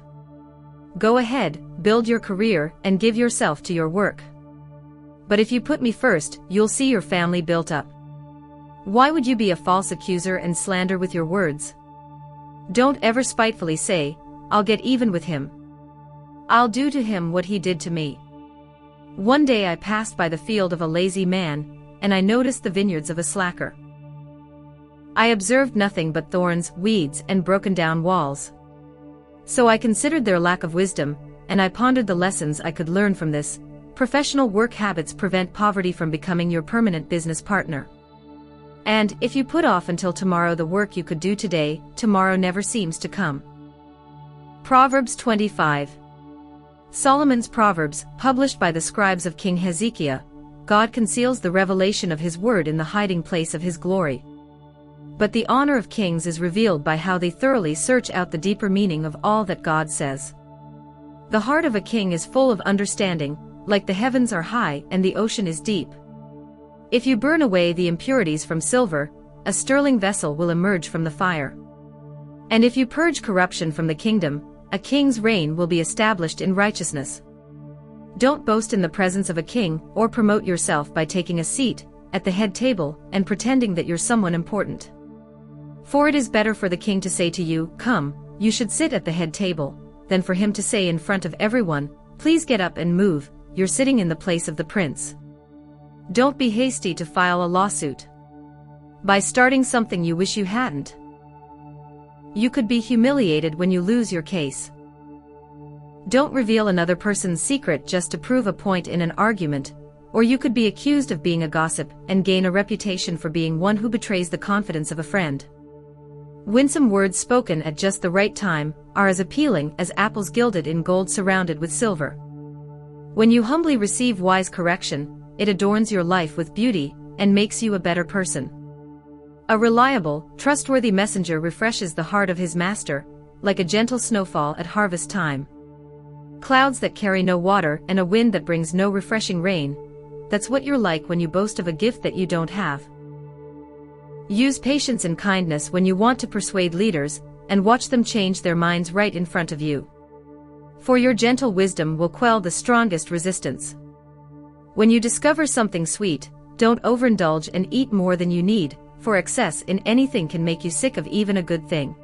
Go ahead, build your career, and give yourself to your work. But if you put me first, you'll see your family built up. Why would you be a false accuser and slander with your words? Don't ever spitefully say, "I'll get even with him. I'll do to him what he did to me." One day I passed by the field of a lazy man, and I noticed the vineyards of a slacker. I observed nothing but thorns, weeds, and broken-down walls. So I considered their lack of wisdom, and I pondered the lessons I could learn from this. Professional work habits prevent poverty from becoming your permanent business partner. And, if you put off until tomorrow the work you could do today, tomorrow never seems to come. Proverbs 25. Solomon's Proverbs, published by the scribes of King Hezekiah. God conceals the revelation of his word in the hiding place of his glory. But the honor of kings is revealed by how they thoroughly search out the deeper meaning of all that God says. The heart of a king is full of understanding, like the heavens are high and the ocean is deep. If you burn away the impurities from silver, a sterling vessel will emerge from the fire. And if you purge corruption from the kingdom, a king's reign will be established in righteousness. Don't boast in the presence of a king, or promote yourself by taking a seat at the head table and pretending that you're someone important. For it is better for the king to say to you, "Come, you should sit at the head table," than for him to say in front of everyone, "Please get up and move, you're sitting in the place of the prince." Don't be hasty to file a lawsuit by starting something you wish you hadn't. You could be humiliated when you lose your case. Don't reveal another person's secret just to prove a point in an argument, or you could be accused of being a gossip and gain a reputation for being one who betrays the confidence of a friend. Winsome words spoken at just the right time are as appealing as apples gilded in gold surrounded with silver. When you humbly receive wise correction, it adorns your life with beauty and makes you a better person. A reliable, trustworthy messenger refreshes the heart of his master, like a gentle snowfall at harvest time. Clouds that carry no water and a wind that brings no refreshing rain. That's what you're like when you boast of a gift that you don't have. Use patience and kindness when you want to persuade leaders, and watch them change their minds right in front of you. For your gentle wisdom will quell the strongest resistance. When you discover something sweet, don't overindulge and eat more than you need, for excess in anything can make you sick of even a good thing.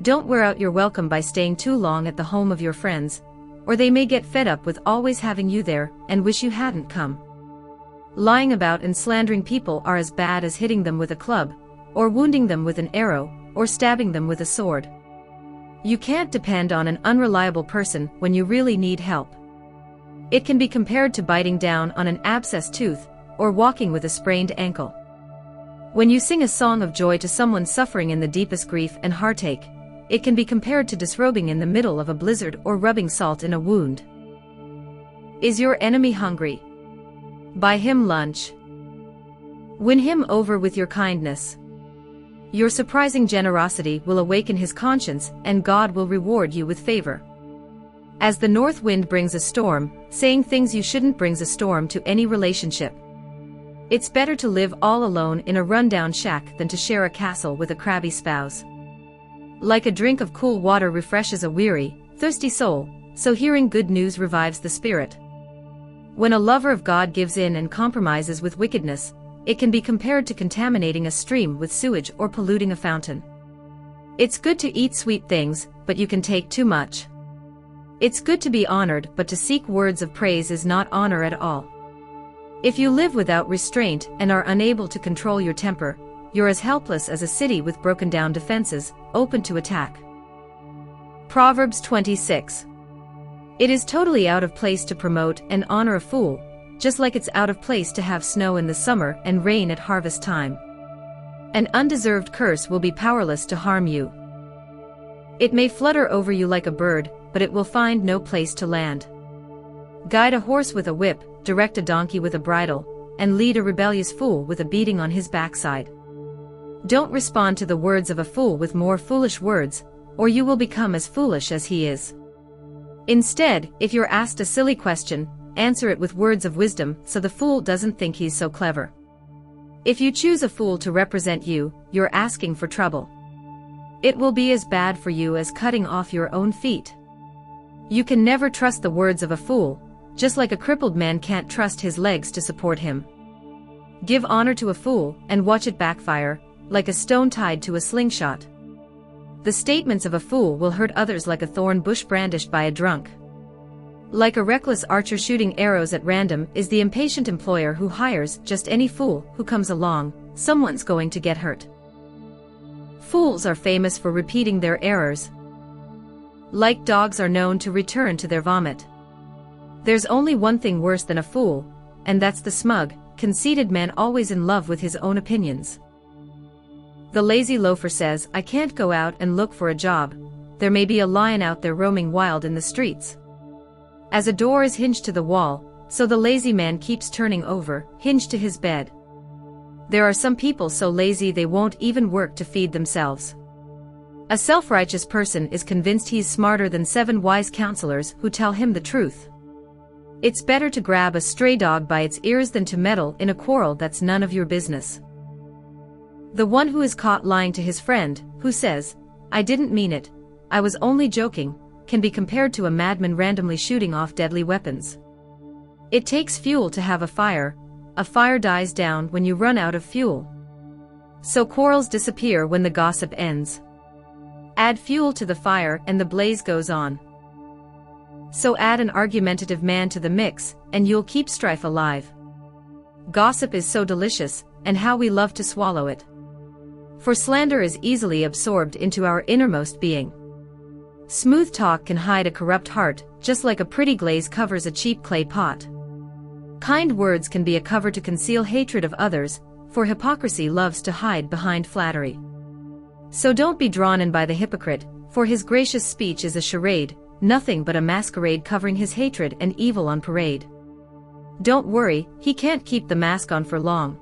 Don't wear out your welcome by staying too long at the home of your friends, or they may get fed up with always having you there and wish you hadn't come. Lying about and slandering people are as bad as hitting them with a club, or wounding them with an arrow, or stabbing them with a sword. You can't depend on an unreliable person when you really need help. It can be compared to biting down on an abscessed tooth, or walking with a sprained ankle. When you sing a song of joy to someone suffering in the deepest grief and heartache, it can be compared to disrobing in the middle of a blizzard or rubbing salt in a wound. Is your enemy hungry? Buy him lunch. Win him over with your kindness. Your surprising generosity will awaken his conscience, and God will reward you with favor. As the north wind brings a storm, saying things you shouldn't brings a storm to any relationship. It's better to live all alone in a rundown shack than to share a castle with a crabby spouse. Like a drink of cool water refreshes a weary, thirsty soul, so hearing good news revives the spirit. When a lover of God gives in and compromises with wickedness, it can be compared to contaminating a stream with sewage or polluting a fountain. It's good to eat sweet things, but you can take too much. It's good to be honored, but to seek words of praise is not honor at all. If you live without restraint and are unable to control your temper, you're as helpless as a city with broken down defenses, open to attack. Proverbs 26. It is totally out of place to promote and honor a fool, just like it's out of place to have snow in the summer and rain at harvest time. An undeserved curse will be powerless to harm you. It may flutter over you like a bird, but it will find no place to land. Guide a horse with a whip, direct a donkey with a bridle, and lead a rebellious fool with a beating on his backside. Don't respond to the words of a fool with more foolish words, or you will become as foolish as he is. Instead, if you're asked a silly question, answer it with words of wisdom so the fool doesn't think he's so clever. If you choose a fool to represent you, you're asking for trouble. It will be as bad for you as cutting off your own feet. You can never trust the words of a fool, just like a crippled man can't trust his legs to support him. Give honor to a fool and watch it backfire, like a stone tied to a slingshot. The statements of a fool will hurt others like a thorn bush brandished by a drunk. Like a reckless archer shooting arrows at random is the impatient employer who hires just any fool who comes along. Someone's going to get hurt. Fools are famous for repeating their errors. Like dogs are known to return to their vomit. There's only one thing worse than a fool, and that's the smug, conceited man always in love with his own opinions. The lazy loafer says, "I can't go out and look for a job. There may be a lion out there roaming wild in the streets." As a door is hinged to the wall, so the lazy man keeps turning over, hinged to his bed. There are some people so lazy they won't even work to feed themselves. A self-righteous person is convinced he's smarter than 7 wise counselors who tell him the truth. It's better to grab a stray dog by its ears than to meddle in a quarrel that's none of your business. The one who is caught lying to his friend, who says, "I didn't mean it, I was only joking," can be compared to a madman randomly shooting off deadly weapons. It takes fuel to have a fire dies down when you run out of fuel. So quarrels disappear when the gossip ends. Add fuel to the fire and the blaze goes on. So add an argumentative man to the mix, and you'll keep strife alive. Gossip is so delicious, and how we love to swallow it. For slander is easily absorbed into our innermost being. Smooth talk can hide a corrupt heart, just like a pretty glaze covers a cheap clay pot. Kind words can be a cover to conceal hatred of others, for hypocrisy loves to hide behind flattery. So don't be drawn in by the hypocrite, for his gracious speech is a charade, nothing but a masquerade covering his hatred and evil on parade. Don't worry, he can't keep the mask on for long.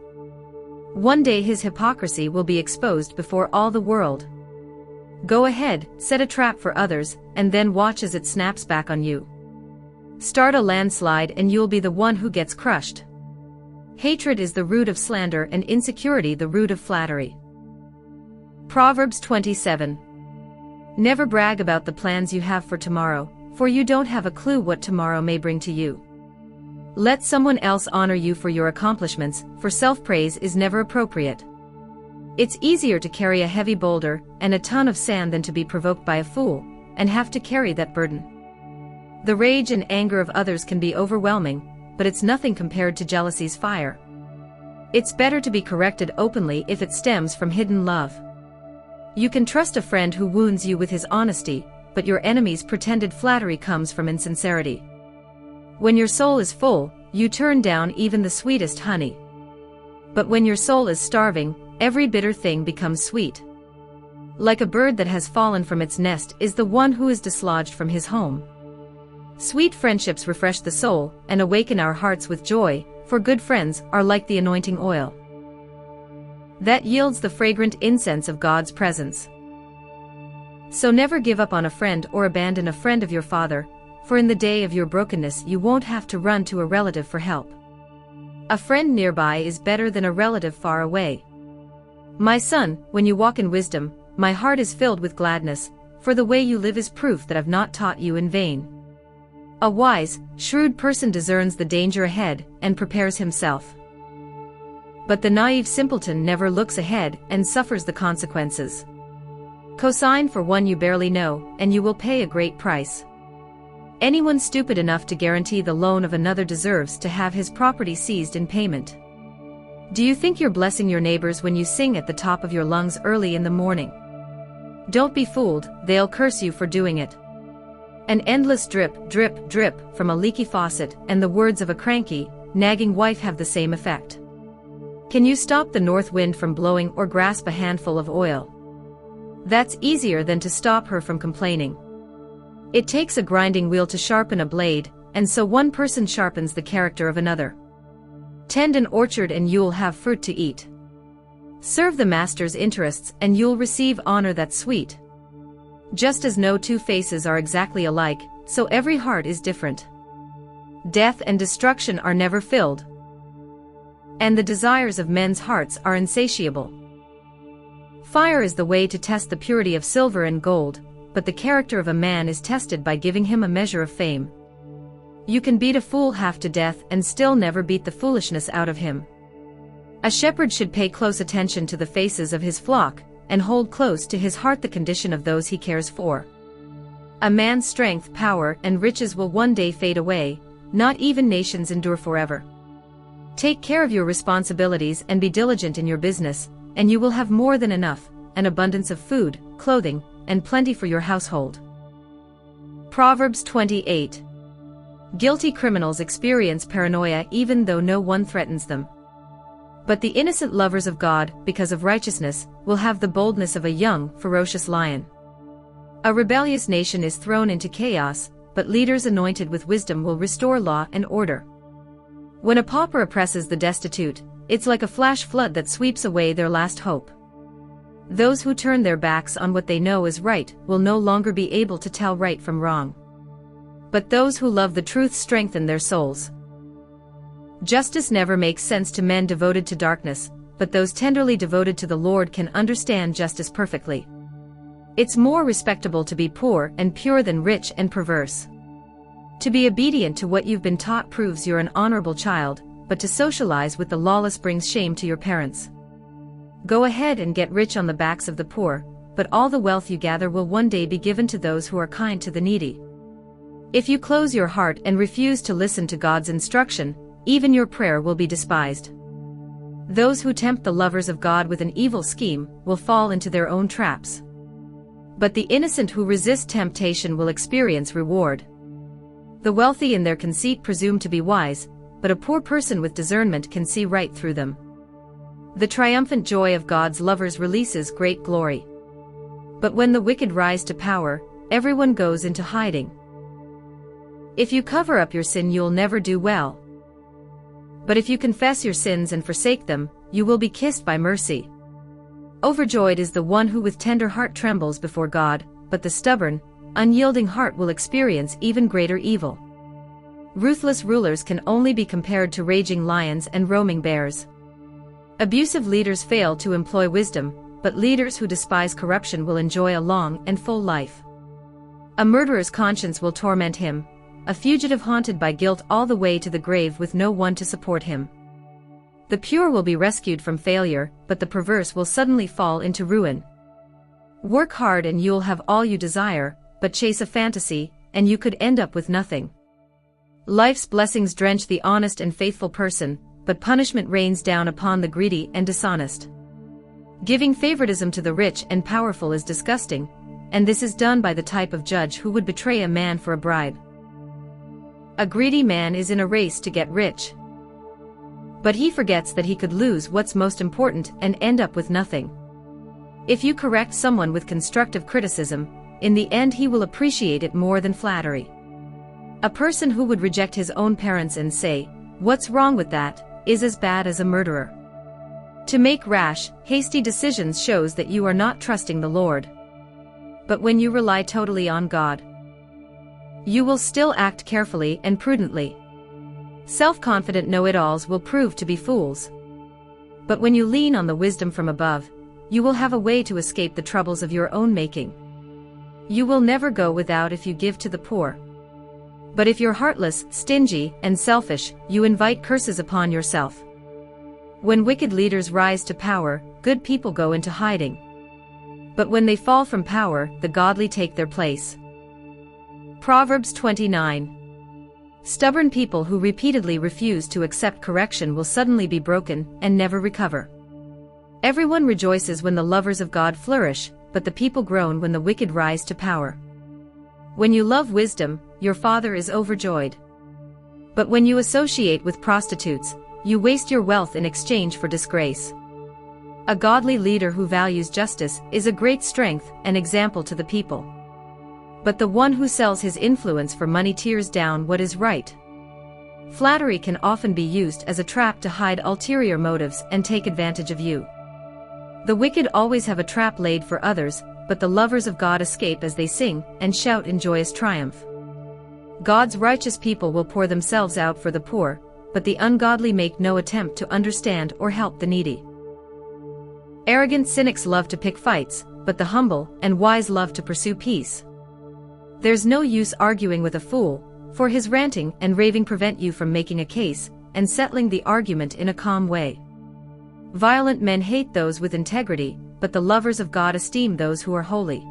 One day his hypocrisy will be exposed before all the world. Go ahead, set a trap for others, and then watch as it snaps back on you. Start a landslide and you'll be the one who gets crushed. Hatred is the root of slander and insecurity the root of flattery. Proverbs 27. Never brag about the plans you have for tomorrow, for you don't have a clue what tomorrow may bring to you. Let someone else honor you for your accomplishments, for self-praise is never appropriate. It's easier to carry a heavy boulder and a ton of sand than to be provoked by a fool, and have to carry that burden. The rage and anger of others can be overwhelming, but it's nothing compared to jealousy's fire. It's better to be corrected openly if it stems from hidden love. You can trust a friend who wounds you with his honesty, but your enemy's pretended flattery comes from insincerity. When your soul is full, you turn down even the sweetest honey. But when your soul is starving, every bitter thing becomes sweet. Like a bird that has fallen from its nest is the one who is dislodged from his home. Sweet friendships refresh the soul and awaken our hearts with joy, for good friends are like the anointing oil that yields the fragrant incense of God's presence. So never give up on a friend or abandon a friend of your father, for in the day of your brokenness you won't have to run to a relative for help. A friend nearby is better than a relative far away. My son, when you walk in wisdom, my heart is filled with gladness, for the way you live is proof that I've not taught you in vain. A wise, shrewd person discerns the danger ahead and prepares himself. But the naive simpleton never looks ahead and suffers the consequences. Cosign for one you barely know, and you will pay a great price. Anyone stupid enough to guarantee the loan of another deserves to have his property seized in payment. Do you think you're blessing your neighbors when you sing at the top of your lungs early in the morning? Don't be fooled, they'll curse you for doing it. An endless drip, drip, drip from a leaky faucet and the words of a cranky, nagging wife have the same effect. Can you stop the north wind from blowing or grasp a handful of oil? That's easier than to stop her from complaining. It takes a grinding wheel to sharpen a blade, and so one person sharpens the character of another. Tend an orchard and you'll have fruit to eat. Serve the master's interests and you'll receive honor that's sweet. Just as no two faces are exactly alike, so every heart is different. Death and destruction are never filled, and the desires of men's hearts are insatiable. Fire is the way to test the purity of silver and gold, but the character of a man is tested by giving him a measure of fame. You can beat a fool half to death and still never beat the foolishness out of him. A shepherd should pay close attention to the faces of his flock, and hold close to his heart the condition of those he cares for. A man's strength, power, and riches will one day fade away, not even nations endure forever. Take care of your responsibilities and be diligent in your business, and you will have more than enough, an abundance of food, clothing, and plenty for your household. Proverbs 28. Guilty criminals experience paranoia even though no one threatens them. But the innocent lovers of God, because of righteousness, will have the boldness of a young, ferocious lion. A rebellious nation is thrown into chaos, but leaders anointed with wisdom will restore law and order. When a pauper oppresses the destitute, it's like a flash flood that sweeps away their last hope. Those who turn their backs on what they know is right will no longer be able to tell right from wrong. But those who love the truth strengthen their souls. Justice never makes sense to men devoted to darkness, but those tenderly devoted to the Lord can understand justice perfectly. It's more respectable to be poor and pure than rich and perverse. To be obedient to what you've been taught proves you're an honorable child, but to socialize with the lawless brings shame to your parents. Go ahead and get rich on the backs of the poor, but all the wealth you gather will one day be given to those who are kind to the needy. If you close your heart and refuse to listen to God's instruction, even your prayer will be despised. Those who tempt the lovers of God with an evil scheme will fall into their own traps. But the innocent who resist temptation will experience reward. The wealthy in their conceit presume to be wise, but a poor person with discernment can see right through them. The triumphant joy of God's lovers releases great glory. But when the wicked rise to power, everyone goes into hiding. If you cover up your sin, you'll never do well. But if you confess your sins and forsake them, you will be kissed by mercy. Overjoyed is the one who with tender heart trembles before God, but the stubborn, unyielding heart will experience even greater evil. Ruthless rulers can only be compared to raging lions and roaming bears. Abusive leaders fail to employ wisdom, but leaders who despise corruption will enjoy a long and full life. A murderer's conscience will torment him, a fugitive haunted by guilt all the way to the grave with no one to support him. The pure will be rescued from failure, but the perverse will suddenly fall into ruin. Work hard and you'll have all you desire, but chase a fantasy, and you could end up with nothing. Life's blessings drench the honest and faithful person, but punishment rains down upon the greedy and dishonest. Giving favoritism to the rich and powerful is disgusting, and this is done by the type of judge who would betray a man for a bribe. A greedy man is in a race to get rich, but he forgets that he could lose what's most important and end up with nothing. If you correct someone with constructive criticism, in the end he will appreciate it more than flattery. A person who would reject his own parents and say, "What's wrong with that?" is as bad as a murderer. To make rash, hasty decisions shows that you are not trusting the Lord. But when you rely totally on God, you will still act carefully and prudently. Self-confident know-it-alls will prove to be fools. But when you lean on the wisdom from above, you will have a way to escape the troubles of your own making. You will never go without if you give to the poor. But if you're heartless, stingy, and selfish, you invite curses upon yourself. When wicked leaders rise to power, good people go into hiding. But when they fall from power, the godly take their place. Proverbs 29. Stubborn people who repeatedly refuse to accept correction will suddenly be broken and never recover. Everyone rejoices when the lovers of God flourish, but the people groan when the wicked rise to power. When you love wisdom, your father is overjoyed. But when you associate with prostitutes, you waste your wealth in exchange for disgrace. A godly leader who values justice is a great strength and example to the people. But the one who sells his influence for money tears down what is right. Flattery can often be used as a trap to hide ulterior motives and take advantage of you. The wicked always have a trap laid for others, but the lovers of God escape as they sing and shout in joyous triumph. God's righteous people will pour themselves out for the poor, but the ungodly make no attempt to understand or help the needy. Arrogant cynics love to pick fights, but the humble and wise love to pursue peace. There's no use arguing with a fool, for his ranting and raving prevent you from making a case and settling the argument in a calm way. Violent men hate those with integrity, but the lovers of God esteem those who are holy.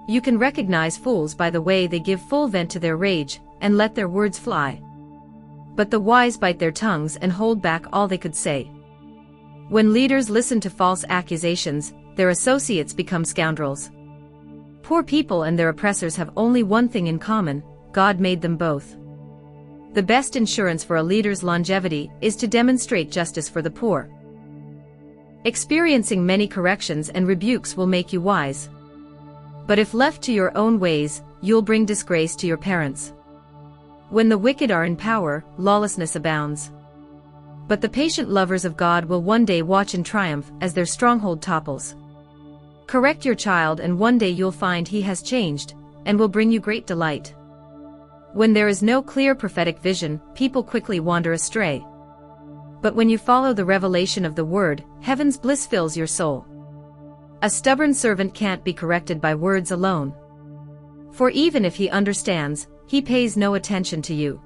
You can recognize fools by the way they give full vent to their rage and let their words fly. But the wise bite their tongues and hold back all they could say. When leaders listen to false accusations, their associates become scoundrels. Poor people and their oppressors have only one thing in common: God made them both. The best insurance for a leader's longevity is to demonstrate justice for the poor. Experiencing many corrections and rebukes will make you wise. But if left to your own ways, you'll bring disgrace to your parents. When the wicked are in power, lawlessness abounds. But the patient lovers of God will one day watch in triumph as their stronghold topples. Correct your child and one day you'll find he has changed, and will bring you great delight. When there is no clear prophetic vision, people quickly wander astray. But when you follow the revelation of the word, heaven's bliss fills your soul. A stubborn servant can't be corrected by words alone. For even if he understands, he pays no attention to you.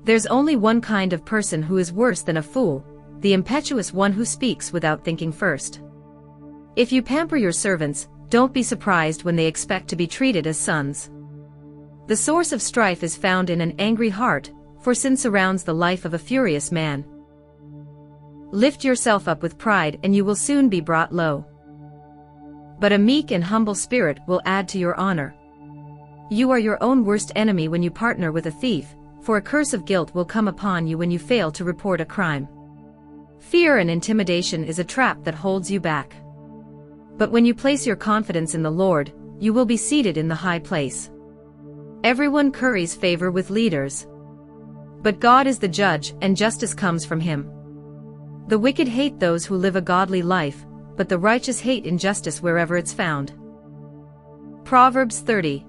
There's only one kind of person who is worse than a fool, the impetuous one who speaks without thinking first. If you pamper your servants, don't be surprised when they expect to be treated as sons. The source of strife is found in an angry heart, for sin surrounds the life of a furious man. Lift yourself up with pride and you will soon be brought low. But a meek and humble spirit will add to your honor. You are your own worst enemy when you partner with a thief, for a curse of guilt will come upon you when you fail to report a crime. Fear and intimidation is a trap that holds you back. But when you place your confidence in the Lord, you will be seated in the high place. Everyone curries favor with leaders. But God is the judge and justice comes from him. The wicked hate those who live a godly life, but the righteous hate injustice wherever it's found. Proverbs 30.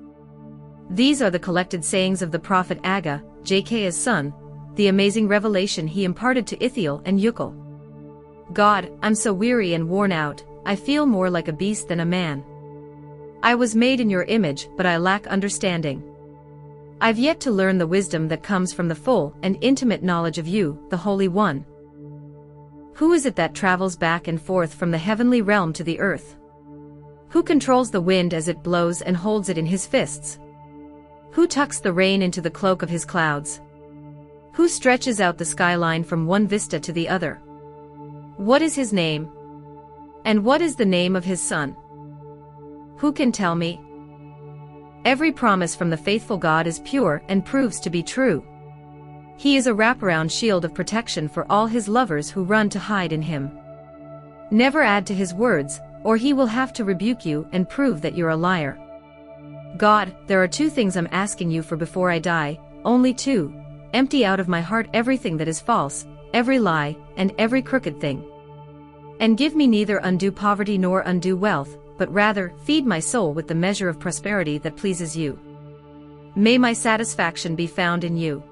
These are the collected sayings of the prophet Agga, Jakeiah's son, the amazing revelation he imparted to Ithiel and Ucal. God, I'm so weary and worn out, I feel more like a beast than a man. I was made in your image, but I lack understanding. I've yet to learn the wisdom that comes from the full and intimate knowledge of you, the Holy One. Who is it that travels back and forth from the heavenly realm to the earth? Who controls the wind as it blows and holds it in his fists? Who tucks the rain into the cloak of his clouds? Who stretches out the skyline from one vista to the other? What is his name? And what is the name of his son? Who can tell me? Every promise from the faithful God is pure and proves to be true. He is a wraparound shield of protection for all his lovers who run to hide in him. Never add to his words, or he will have to rebuke you and prove that you're a liar. God, there are two things I'm asking you for before I die, only two. Empty out of my heart everything that is false, every lie, and every crooked thing. And give me neither undue poverty nor undue wealth, but rather, feed my soul with the measure of prosperity that pleases you. May my satisfaction be found in you.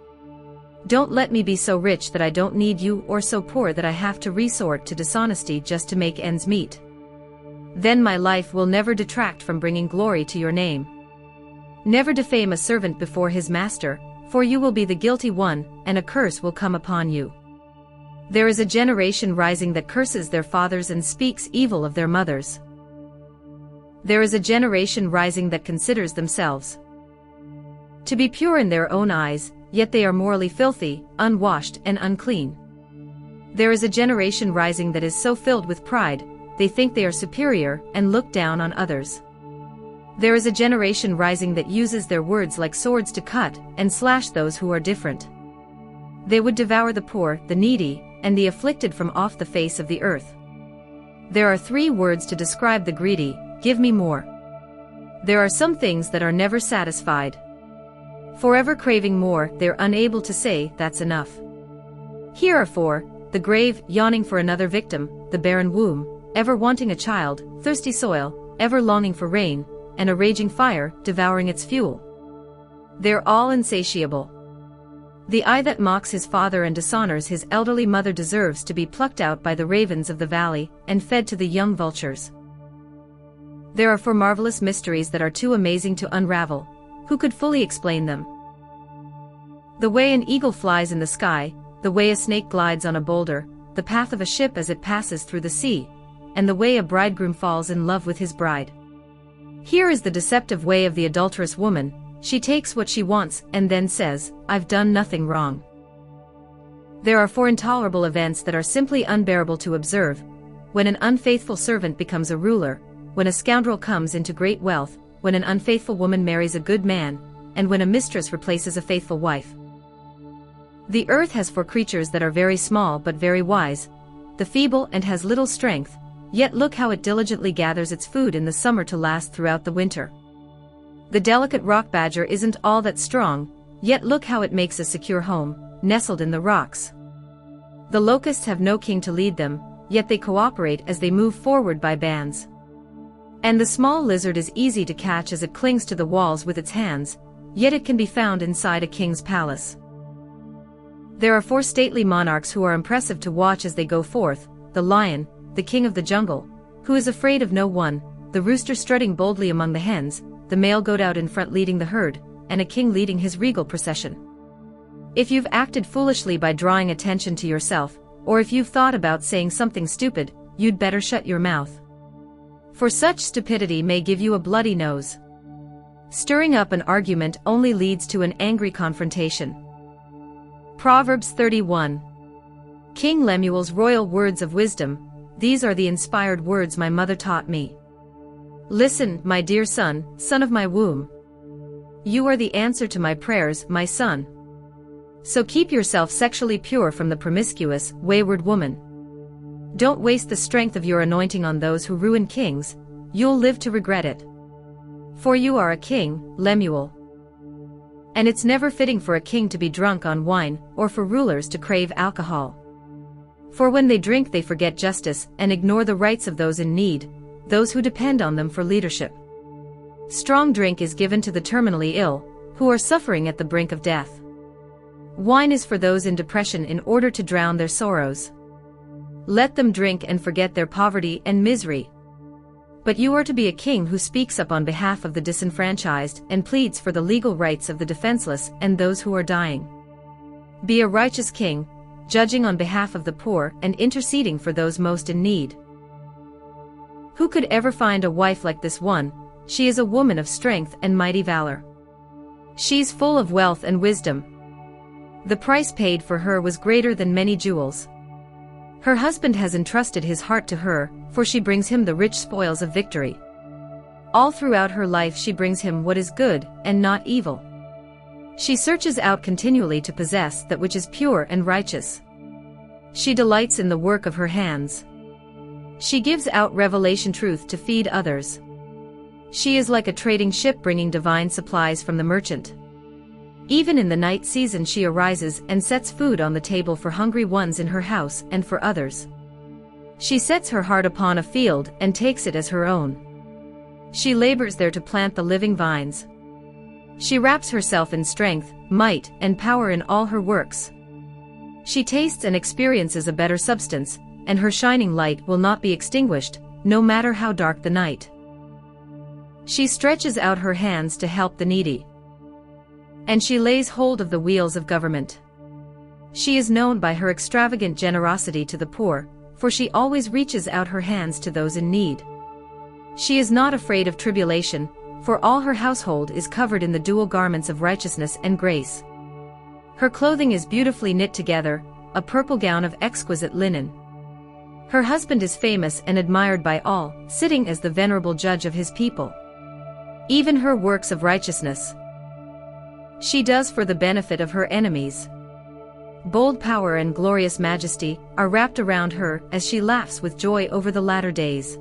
Don't let me be so rich that I don't need you or so poor that I have to resort to dishonesty just to make ends meet. Then my life will never detract from bringing glory to your name. Never defame a servant before his master, for you will be the guilty one, and a curse will come upon you. There is a generation rising that curses their fathers and speaks evil of their mothers. There is a generation rising that considers themselves to be pure in their own eyes, yet they are morally filthy, unwashed, and unclean. There is a generation rising that is so filled with pride, they think they are superior, and look down on others. There is a generation rising that uses their words like swords to cut and slash those who are different. They would devour the poor, the needy, and the afflicted from off the face of the earth. There are three words to describe the greedy: give me more. There are some things that are never satisfied. Forever craving more, they're unable to say, that's enough. Here are four: the grave, yawning for another victim; the barren womb, ever wanting a child; thirsty soil, ever longing for rain; and a raging fire, devouring its fuel. They're all insatiable. The eye that mocks his father and dishonors his elderly mother deserves to be plucked out by the ravens of the valley, and fed to the young vultures. There are four marvelous mysteries that are too amazing to unravel. Who could fully explain them? The way an eagle flies in the sky, the way a snake glides on a boulder, the path of a ship as it passes through the sea, and the way a bridegroom falls in love with his bride. Here is the deceptive way of the adulterous woman: she takes what she wants and then says, I've done nothing wrong. There are four intolerable events that are simply unbearable to observe: when an unfaithful servant becomes a ruler, when a scoundrel comes into great wealth, when an unfaithful woman marries a good man, and when a mistress replaces a faithful wife. The earth has four creatures that are very small but very wise: the feeble and has little strength, yet look how it diligently gathers its food in the summer to last throughout the winter. The delicate rock badger isn't all that strong, yet look how it makes a secure home, nestled in the rocks. The locusts have no king to lead them, yet they cooperate as they move forward by bands. And the small lizard is easy to catch as it clings to the walls with its hands, yet it can be found inside a king's palace. There are four stately monarchs who are impressive to watch as they go forth: the lion, the king of the jungle, who is afraid of no one; the rooster strutting boldly among the hens; the male goat out in front leading the herd; and a king leading his regal procession. If you've acted foolishly by drawing attention to yourself, or if you've thought about saying something stupid, you'd better shut your mouth. For such stupidity may give you a bloody nose. Stirring up an argument only leads to an angry confrontation. Proverbs 31. King Lemuel's royal words of wisdom: these are the inspired words my mother taught me. Listen, my dear son, son of my womb. You are the answer to my prayers, my son. So keep yourself sexually pure from the promiscuous, wayward woman. Don't waste the strength of your anointing on those who ruin kings; you'll live to regret it. For you are a king, Lemuel. And it's never fitting for a king to be drunk on wine, or for rulers to crave alcohol. For when they drink they forget justice and ignore the rights of those in need, those who depend on them for leadership. Strong drink is given to the terminally ill, who are suffering at the brink of death. Wine is for those in depression in order to drown their sorrows. Let them drink and forget their poverty and misery. But you are to be a king who speaks up on behalf of the disenfranchised and pleads for the legal rights of the defenseless and those who are dying. Be a righteous king, judging on behalf of the poor and interceding for those most in need. Who could ever find a wife like this one? She is a woman of strength and mighty valor. She's full of wealth and wisdom. The price paid for her was greater than many jewels. Her husband has entrusted his heart to her, for she brings him the rich spoils of victory. All throughout her life she brings him what is good and not evil. She searches out continually to possess that which is pure and righteous. She delights in the work of her hands. She gives out revelation truth to feed others. She is like a trading ship bringing divine supplies from the merchant. Even in the night season she arises and sets food on the table for hungry ones in her house and for others. She sets her heart upon a field and takes it as her own. She labors there to plant the living vines. She wraps herself in strength, might, and power in all her works. She tastes and experiences a better substance, and her shining light will not be extinguished, no matter how dark the night. She stretches out her hands to help the needy. And she lays hold of the wheels of government. She is known by her extravagant generosity to the poor, for she always reaches out her hands to those in need. She is not afraid of tribulation, for all her household is covered in the dual garments of righteousness and grace. Her clothing is beautifully knit together, a purple gown of exquisite linen. Her husband is famous and admired by all, sitting as the venerable judge of his people. Even her works of righteousness she does for the benefit of her enemies. Bold power and glorious majesty are wrapped around her as she laughs with joy over the latter days.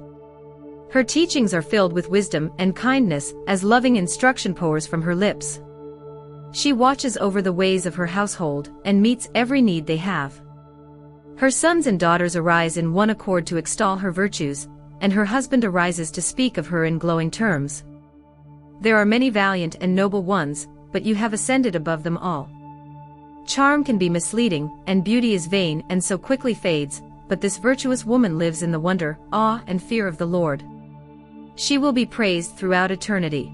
Her teachings are filled with wisdom and kindness as loving instruction pours from her lips. She watches over the ways of her household and meets every need they have. Her sons and daughters arise in one accord to extol her virtues, and her husband arises to speak of her in glowing terms. There are many valiant and noble ones, but you have ascended above them all. Charm can be misleading, and beauty is vain and so quickly fades, but this virtuous woman lives in the wonder, awe, and fear of the Lord. She will be praised throughout eternity.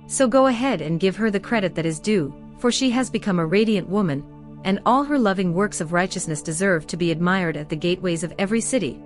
So go ahead and give her the credit that is due, for she has become a radiant woman, and all her loving works of righteousness deserve to be admired at the gateways of every city.